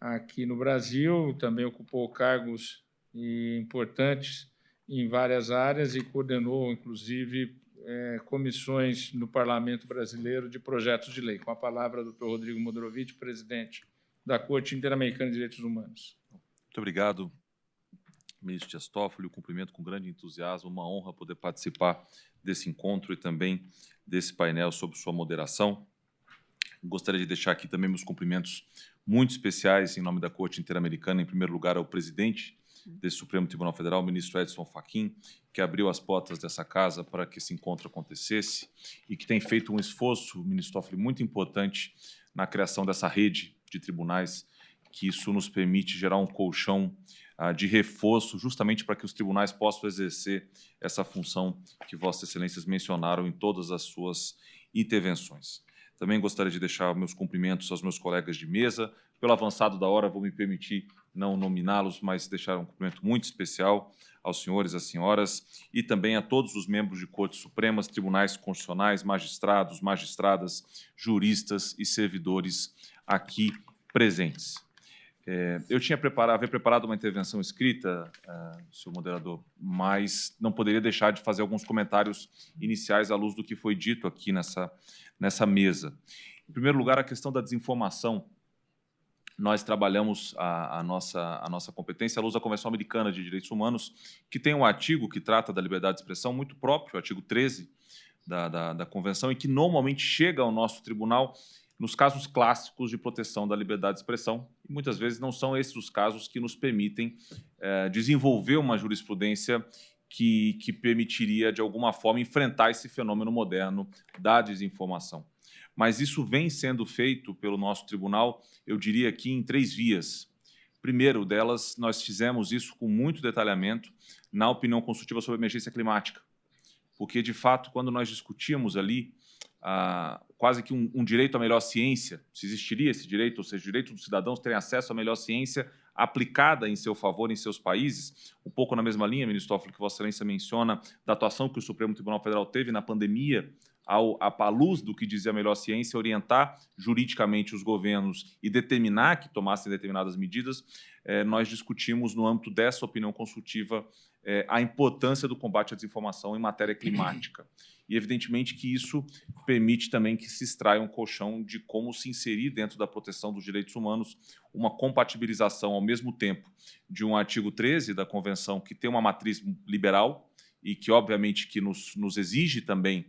S2: aqui no Brasil, também ocupou cargos importantes em várias áreas e coordenou, inclusive, comissões no Parlamento Brasileiro de projetos de lei. Com a palavra, doutor Rodrigo Mudrovich, presidente da Corte Interamericana de Direitos Humanos.
S8: Muito obrigado, ministro Dias Toffoli. Eu cumprimento com grande entusiasmo, uma honra poder participar desse encontro e também desse painel sob sua moderação. Gostaria de deixar aqui também meus cumprimentos muito especiais em nome da Corte Interamericana, em primeiro lugar ao presidente desse Supremo Tribunal Federal, o ministro Edson Fachin, que abriu as portas dessa casa para que esse encontro acontecesse e que tem feito um esforço, ministro Toffoli, muito importante na criação dessa rede de tribunais, que isso nos permite gerar um colchão de reforço, justamente para que os tribunais possam exercer essa função que Vossas Excelências mencionaram em todas as suas intervenções. Também gostaria de deixar meus cumprimentos aos meus colegas de mesa. Pelo avançado da hora, vou me permitir não nominá-los, mas deixar um cumprimento muito especial aos senhores e às senhoras e também a todos os membros de Cortes Supremas, tribunais constitucionais, magistrados, magistradas, juristas e servidores aqui presentes. Eu havia preparado uma intervenção escrita, senhor moderador, mas não poderia deixar de fazer alguns comentários iniciais à luz do que foi dito aqui nessa mesa. Em primeiro lugar, a questão da desinformação. Nós trabalhamos a nossa competência à luz da Convenção Americana de Direitos Humanos, que tem um artigo que trata da liberdade de expressão muito próprio, o artigo 13 da Convenção, e que normalmente chega ao nosso tribunal nos casos clássicos de proteção da liberdade de expressão, e muitas vezes não são esses os casos que nos permitem desenvolver uma jurisprudência que permitiria, de alguma forma, enfrentar esse fenômeno moderno da desinformação. Mas isso vem sendo feito pelo nosso tribunal, eu diria aqui, em 3 vias. Primeiro delas, nós fizemos isso com muito detalhamento na opinião consultiva sobre emergência climática, porque, de fato, quando nós discutíamos ali quase que um direito à melhor ciência, se existiria esse direito, ou seja, o direito dos cidadãos terem acesso à melhor ciência aplicada em seu favor em seus países, um pouco na mesma linha, ministro Toffoli, que Vossa Excelência menciona, da atuação que o Supremo Tribunal Federal teve na pandemia, à luz do que dizia a melhor ciência, orientar juridicamente os governos e determinar que tomassem determinadas medidas, nós discutimos no âmbito dessa opinião consultiva a importância do combate à desinformação em matéria climática. E, evidentemente, que isso permite também que se extraia um colchão de como se inserir dentro da proteção dos direitos humanos uma compatibilização, ao mesmo tempo, de um artigo 13 da Convenção que tem uma matriz liberal e que, obviamente, que nos exige também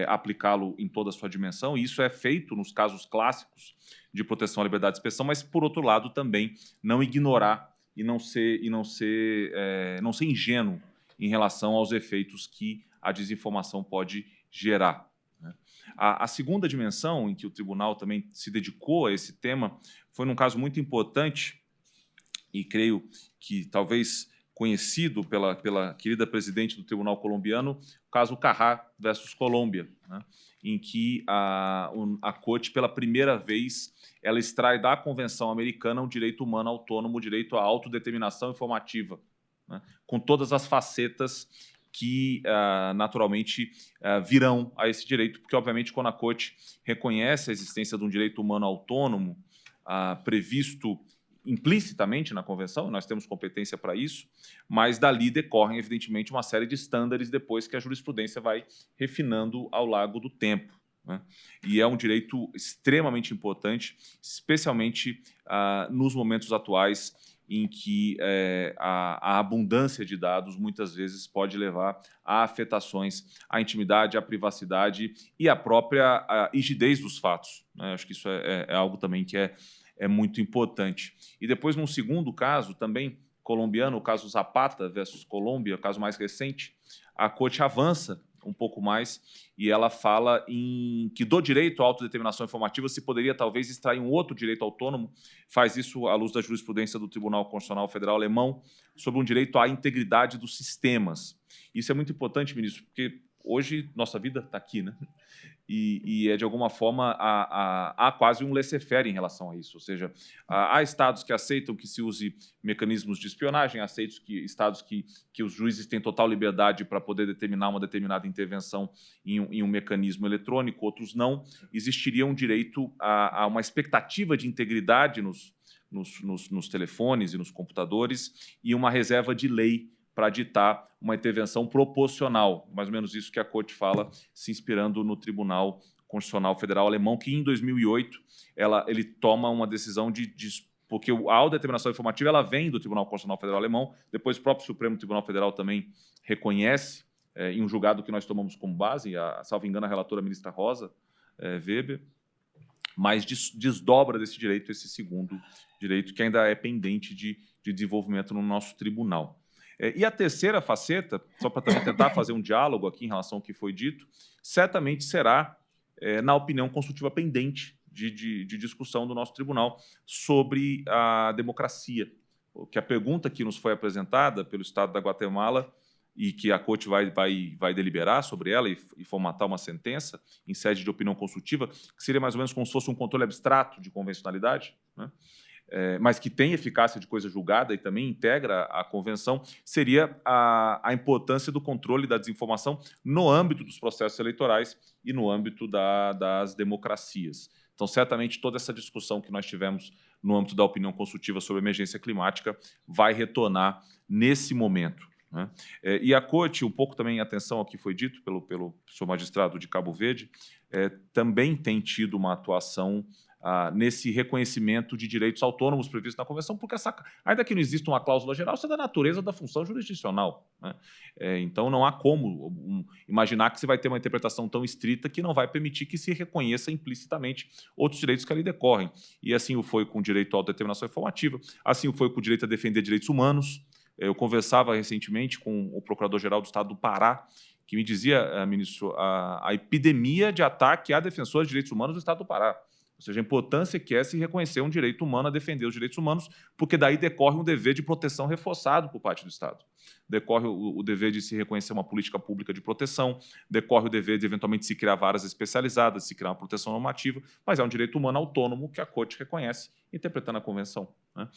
S8: aplicá-lo em toda a sua dimensão, e isso é feito nos casos clássicos de proteção à liberdade de expressão, mas, por outro lado, também não ignorar e não ser ingênuo em relação aos efeitos que a desinformação pode gerar. A segunda dimensão em que o tribunal também se dedicou a esse tema foi num caso muito importante, e creio que talvez conhecido pela querida presidente do Tribunal Colombiano, o caso Carrá versus Colômbia, em que a Corte, pela primeira vez, ela extrai da Convenção Americana um direito humano autônomo, o direito à autodeterminação informativa, com todas as facetas que, naturalmente, virão a esse direito, porque, obviamente, quando a Corte reconhece a existência de um direito humano autônomo previsto implicitamente na Convenção, nós temos competência para isso, mas dali decorrem, evidentemente, uma série de estándares depois que a jurisprudência vai refinando ao longo do tempo. né? E é um direito extremamente importante, especialmente nos momentos atuais, em que a abundância de dados muitas vezes pode levar a afetações à intimidade, à privacidade e à própria rigidez dos fatos, né? Acho que isso é algo também que é muito importante. E depois, num segundo caso, também colombiano, o caso Zapata versus Colômbia, o caso mais recente, a Corte avança um pouco mais e ela fala em que do direito à autodeterminação informativa se poderia talvez extrair um outro direito autônomo, faz isso à luz da jurisprudência do Tribunal Constitucional Federal Alemão sobre um direito à integridade dos sistemas. Isso é muito importante, ministro, porque hoje nossa vida está aqui, né? E de alguma forma, há quase um laissez-faire em relação a isso. Ou seja, há estados que aceitam que se use mecanismos de espionagem, há estados que os juízes têm total liberdade para poder determinar uma determinada intervenção em um mecanismo eletrônico, outros não. Existiria um direito a uma expectativa de integridade nos telefones e nos computadores e uma reserva de lei para ditar uma intervenção proporcional, mais ou menos isso que a Corte fala, se inspirando no Tribunal Constitucional Federal Alemão, que em 2008 ele toma uma decisão porque a autodeterminação informativa ela vem do Tribunal Constitucional Federal Alemão, depois o próprio Supremo Tribunal Federal também reconhece, em um julgado que nós tomamos como base, salvo engano, a relatora ministra Rosa Weber, mas desdobra desse direito esse segundo direito, que ainda é pendente de desenvolvimento no nosso tribunal. E a terceira faceta, só para também tentar fazer um diálogo aqui em relação ao que foi dito, certamente será na opinião consultiva pendente de discussão do nosso tribunal sobre a democracia. Que a pergunta que nos foi apresentada pelo Estado da Guatemala e que a Corte vai deliberar sobre ela e formatar uma sentença em sede de opinião consultiva, que seria mais ou menos como se fosse um controle abstrato de convencionalidade, né? Mas que tem eficácia de coisa julgada e também integra a convenção, seria a importância do controle da desinformação no âmbito dos processos eleitorais e no âmbito das democracias. Então, certamente, toda essa discussão que nós tivemos no âmbito da opinião consultiva sobre emergência climática vai retornar nesse momento, né? E a Corte, um pouco também atenção ao que foi dito pelo senhor magistrado de Cabo Verde, também tem tido uma atuação nesse reconhecimento de direitos autônomos previstos na Convenção, porque ainda que não exista uma cláusula geral, isso é da natureza da função jurisdicional, né? Então, não há como imaginar que você vai ter uma interpretação tão estrita que não vai permitir que se reconheça implicitamente outros direitos que ali decorrem. E assim o foi com o direito à autodeterminação informativa, assim o foi com o direito a defender direitos humanos. Eu conversava recentemente com o Procurador-Geral do Estado do Pará, que me dizia, ministro, a epidemia de ataque a defensores de direitos humanos do Estado do Pará. Ou seja, a importância que é se reconhecer um direito humano a defender os direitos humanos, porque daí decorre um dever de proteção reforçado por parte do Estado. Decorre o dever de se reconhecer uma política pública de proteção, decorre o dever de, eventualmente, se criar varas especializadas, se criar uma proteção normativa, mas é um direito humano autônomo que a Corte reconhece, interpretando a Convenção, né?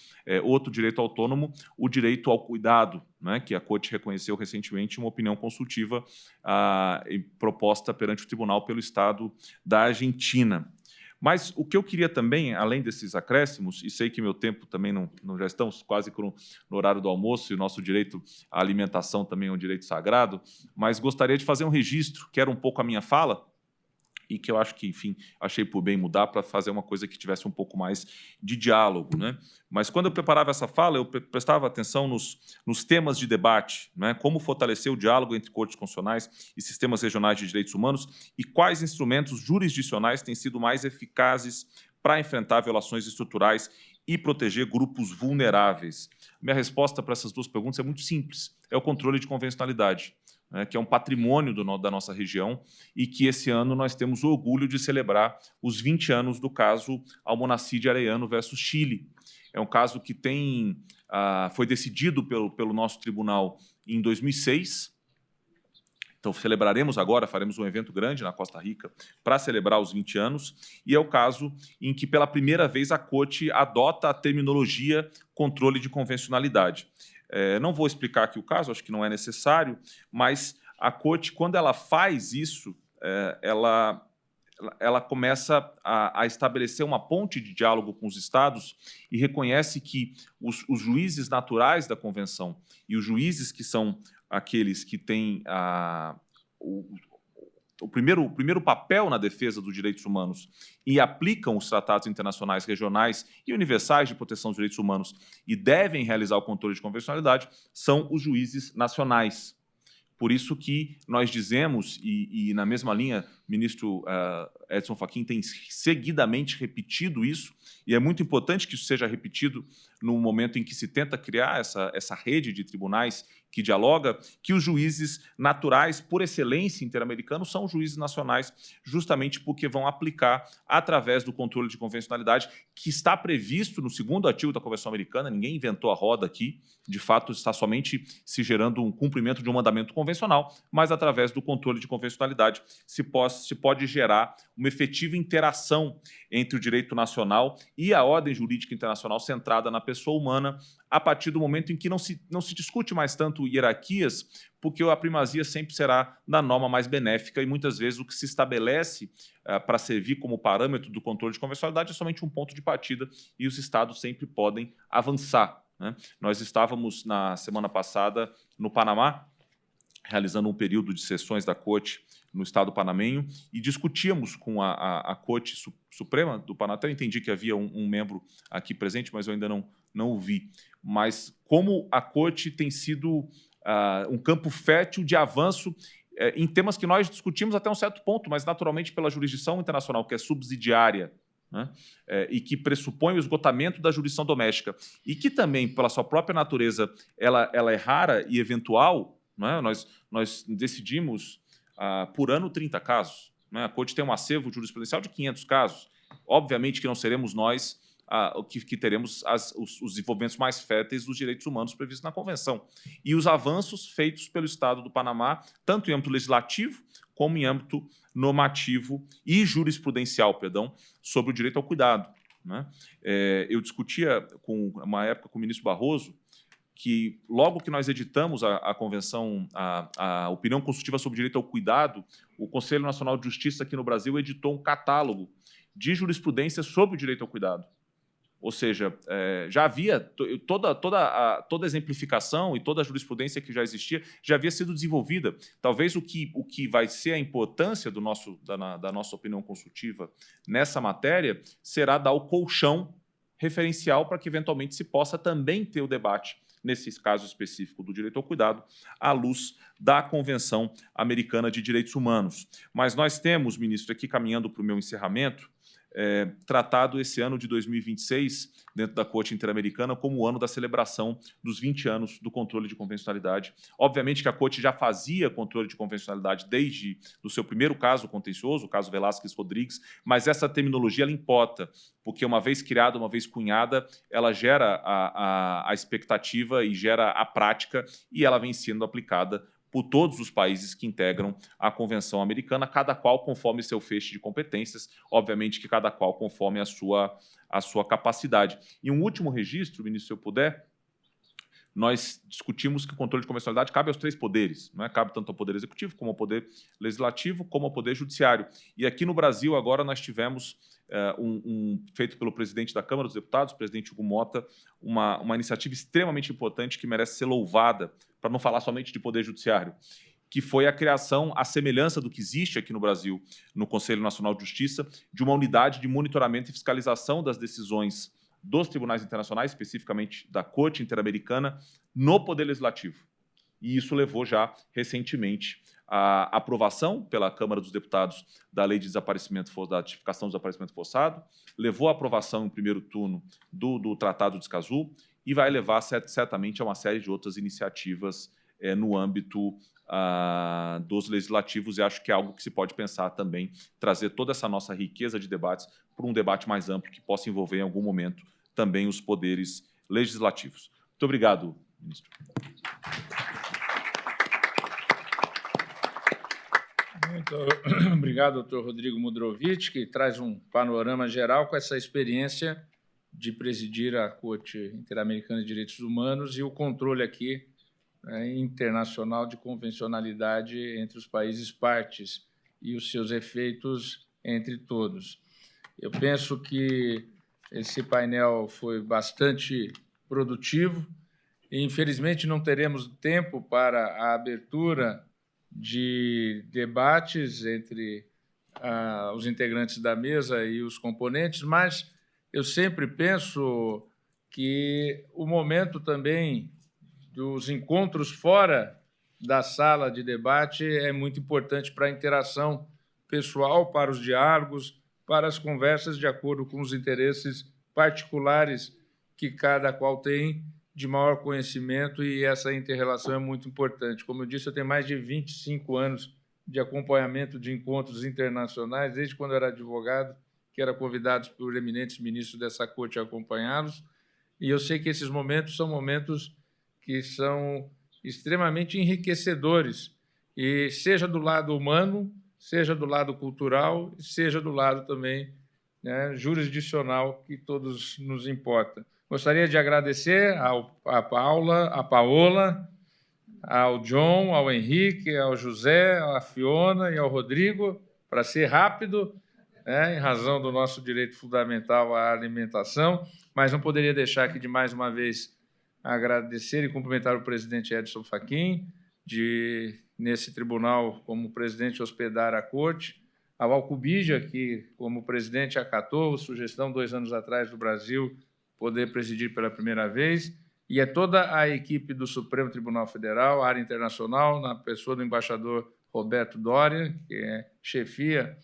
S8: Outro direito autônomo, o direito ao cuidado, né, que a Corte reconheceu recentemente uma opinião consultiva proposta perante o Tribunal pelo Estado da Argentina. Mas o que eu queria também, além desses acréscimos, e sei que meu tempo também não já estamos quase no horário do almoço, e o nosso direito à alimentação também é um direito sagrado, mas gostaria de fazer um registro, que era um pouco a minha fala, e que eu acho que, enfim, achei por bem mudar para fazer uma coisa que tivesse um pouco mais de diálogo, né? Mas quando eu preparava essa fala, eu prestava atenção nos temas de debate, né? Como fortalecer o diálogo entre cortes constitucionais e sistemas regionais de direitos humanos e quais instrumentos jurisdicionais têm sido mais eficazes para enfrentar violações estruturais e proteger grupos vulneráveis. Minha resposta para essas duas perguntas é muito simples, é o controle de convencionalidade, que é um patrimônio da nossa região e que esse ano nós temos o orgulho de celebrar os 20 anos do caso Almonacid Arellano versus Chile. É um caso que foi decidido pelo nosso tribunal em 2006. Então, celebraremos agora, faremos um evento grande na Costa Rica para celebrar os 20 anos, e é o caso em que, pela primeira vez, a Corte adota a terminologia controle de convencionalidade. Não vou explicar aqui o caso, acho que não é necessário, mas a Corte, quando ela faz isso, ela começa a estabelecer uma ponte de diálogo com os Estados e reconhece que os juízes naturais da Convenção e os juízes que são aqueles que têm o primeiro papel na defesa dos direitos humanos e aplicam os tratados internacionais regionais e universais de proteção dos direitos humanos e devem realizar o controle de convencionalidade são os juízes nacionais. Por isso que nós dizemos, e na mesma linha, o ministro Edson Fachin tem seguidamente repetido isso, e é muito importante que isso seja repetido no momento em que se tenta criar essa rede de tribunais que dialoga, que os juízes naturais, por excelência interamericanos, são os juízes nacionais, justamente porque vão aplicar através do controle de convencionalidade, que está previsto no 2º artigo da Convenção Americana, ninguém inventou a roda aqui, de fato está somente se gerando um cumprimento de um mandamento convencional, mas através do controle de convencionalidade se pode gerar uma efetiva interação entre o direito nacional e a ordem jurídica internacional centrada na pessoa humana, a partir do momento em que não se discute mais tanto hierarquias, porque a primazia sempre será da norma mais benéfica e muitas vezes o que se estabelece para servir como parâmetro do controle de convencionalidade é somente um ponto de partida e os estados sempre podem avançar, né? Nós estávamos na semana passada no Panamá, realizando um período de sessões da Corte no Estado panamenho e discutíamos com a Corte Suprema do Panamá. Até entendi que havia um membro aqui presente, mas eu ainda não o vi. Mas como a Corte tem sido um campo fértil de avanço em temas que nós discutimos até um certo ponto, mas naturalmente pela jurisdição internacional, que é subsidiária, né? E que pressupõe o esgotamento da jurisdição doméstica e que também, pela sua própria natureza, ela é rara e eventual, né? Nós decidimos por ano 30 casos, né? A Corte tem um acervo jurisprudencial de 500 casos. Obviamente que não seremos nós que teremos os desenvolvimentos mais férteis dos direitos humanos previstos na Convenção. E os avanços feitos pelo Estado do Panamá, tanto em âmbito legislativo como em âmbito normativo e jurisprudencial, sobre o direito ao cuidado, né? Eu discutia uma época com o ministro Barroso que, logo que nós editamos a Convenção, a opinião consultiva sobre o direito ao cuidado, o Conselho Nacional de Justiça aqui no Brasil editou um catálogo de jurisprudência sobre o direito ao cuidado. Ou seja, já havia toda a exemplificação e toda a jurisprudência que já existia já havia sido desenvolvida. Talvez o que vai ser a importância da nossa opinião consultiva nessa matéria será dar o colchão referencial para que, eventualmente, se possa também ter o debate, nesse caso específico do direito ao cuidado, à luz da Convenção Americana de Direitos Humanos. Mas nós temos, ministro, aqui caminhando para o meu encerramento, tratado esse ano de 2026, dentro da Corte Interamericana, como o ano da celebração dos 20 anos do controle de convencionalidade. Obviamente que a Corte já fazia controle de convencionalidade desde o seu primeiro caso contencioso, o caso Velásquez Rodrigues, mas essa terminologia ela importa, porque uma vez criada, uma vez cunhada, ela gera a expectativa e gera a prática, e ela vem sendo aplicada por todos os países que integram a Convenção Americana, cada qual conforme seu feixe de competências, obviamente que cada qual conforme a sua capacidade. E um último registro, ministro, se eu puder, nós discutimos que o controle de convencionalidade cabe aos 3 poderes, não é? Cabe tanto ao Poder Executivo, como ao Poder Legislativo, como ao Poder Judiciário. E aqui no Brasil, agora, nós tivemos, feito pelo presidente da Câmara dos Deputados, o presidente Hugo Mota, uma iniciativa extremamente importante que merece ser louvada, para não falar somente de Poder Judiciário, que foi a criação, à semelhança do que existe aqui no Brasil, no Conselho Nacional de Justiça, de uma unidade de monitoramento e fiscalização das decisões dos tribunais internacionais, especificamente da Corte Interamericana, no Poder Legislativo. E isso levou já, recentemente, à aprovação pela Câmara dos Deputados da Lei de Desaparecimento, da Tipificação do Desaparecimento Forçado, levou à aprovação em primeiro turno do Tratado de Escazú e vai levar, certamente, a uma série de outras iniciativas no âmbito dos legislativos, e acho que é algo que se pode pensar também, trazer toda essa nossa riqueza de debates para um debate mais amplo que possa envolver, em algum momento, também os poderes legislativos. Muito obrigado, ministro.
S2: Muito obrigado, doutor Rodrigo Mudrovich, que traz um panorama geral com essa experiência de presidir a Corte Interamericana de Direitos Humanos e o controle aqui internacional de convencionalidade entre os países partes e os seus efeitos entre todos. Eu penso que esse painel foi bastante produtivo e, infelizmente, não teremos tempo para a abertura de debates entre os integrantes da mesa e os componentes, mas eu sempre penso que o momento também dos encontros fora da sala de debate é muito importante para a interação pessoal, para os diálogos, para as conversas de acordo com os interesses particulares que cada qual tem de maior conhecimento, e essa inter-relação é muito importante. Como eu disse, eu tenho mais de 25 anos de acompanhamento de encontros internacionais, desde quando eu era advogado, que era convidado por eminentes ministros dessa corte a acompanhá-los, e eu sei que esses momentos são momentos que são extremamente enriquecedores, e seja do lado humano, seja do lado cultural, seja do lado também, né, jurisdicional, que todos nos importa. Gostaria de agradecer a Paola, ao John, ao Henrique, ao José, à Fiona e ao Rodrigo, para ser rápido, né, em razão do nosso direito fundamental à alimentação, mas não poderia deixar aqui de, mais uma vez, agradecer e cumprimentar o presidente Edson Fachin, de, nesse tribunal, como presidente, hospedar a corte, ao Alcubídia, que, como presidente, acatou a sugestão 2 anos atrás do Brasil poder presidir pela primeira vez, e é toda a equipe do Supremo Tribunal Federal, área internacional, na pessoa do embaixador Roberto Doria, que chefia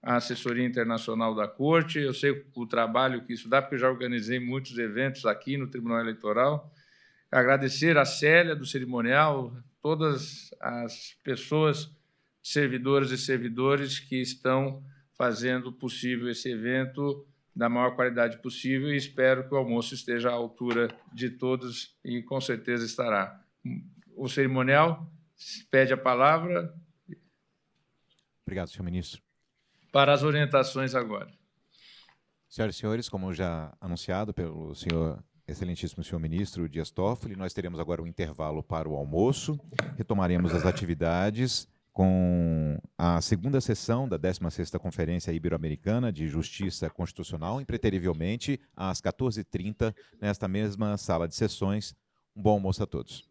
S2: a assessoria internacional da Corte. Eu sei o trabalho que isso dá, porque eu já organizei muitos eventos aqui no Tribunal Eleitoral. Agradecer a Célia, do cerimonial, todas as pessoas, servidoras e servidores que estão fazendo possível esse evento da maior qualidade possível, e espero que o almoço esteja à altura de todos, e com certeza estará. O cerimonial pede a palavra.
S1: Obrigado, senhor ministro.
S2: Para as orientações agora.
S1: Senhoras e senhores, como já anunciado pelo senhor excelentíssimo senhor ministro Dias Toffoli, nós teremos agora um intervalo para o almoço. Retomaremos as atividades com a segunda sessão da 16ª Conferência Ibero-Americana de Justiça Constitucional, impreterivelmente às 14h30, nesta mesma sala de sessões. Um bom almoço a todos.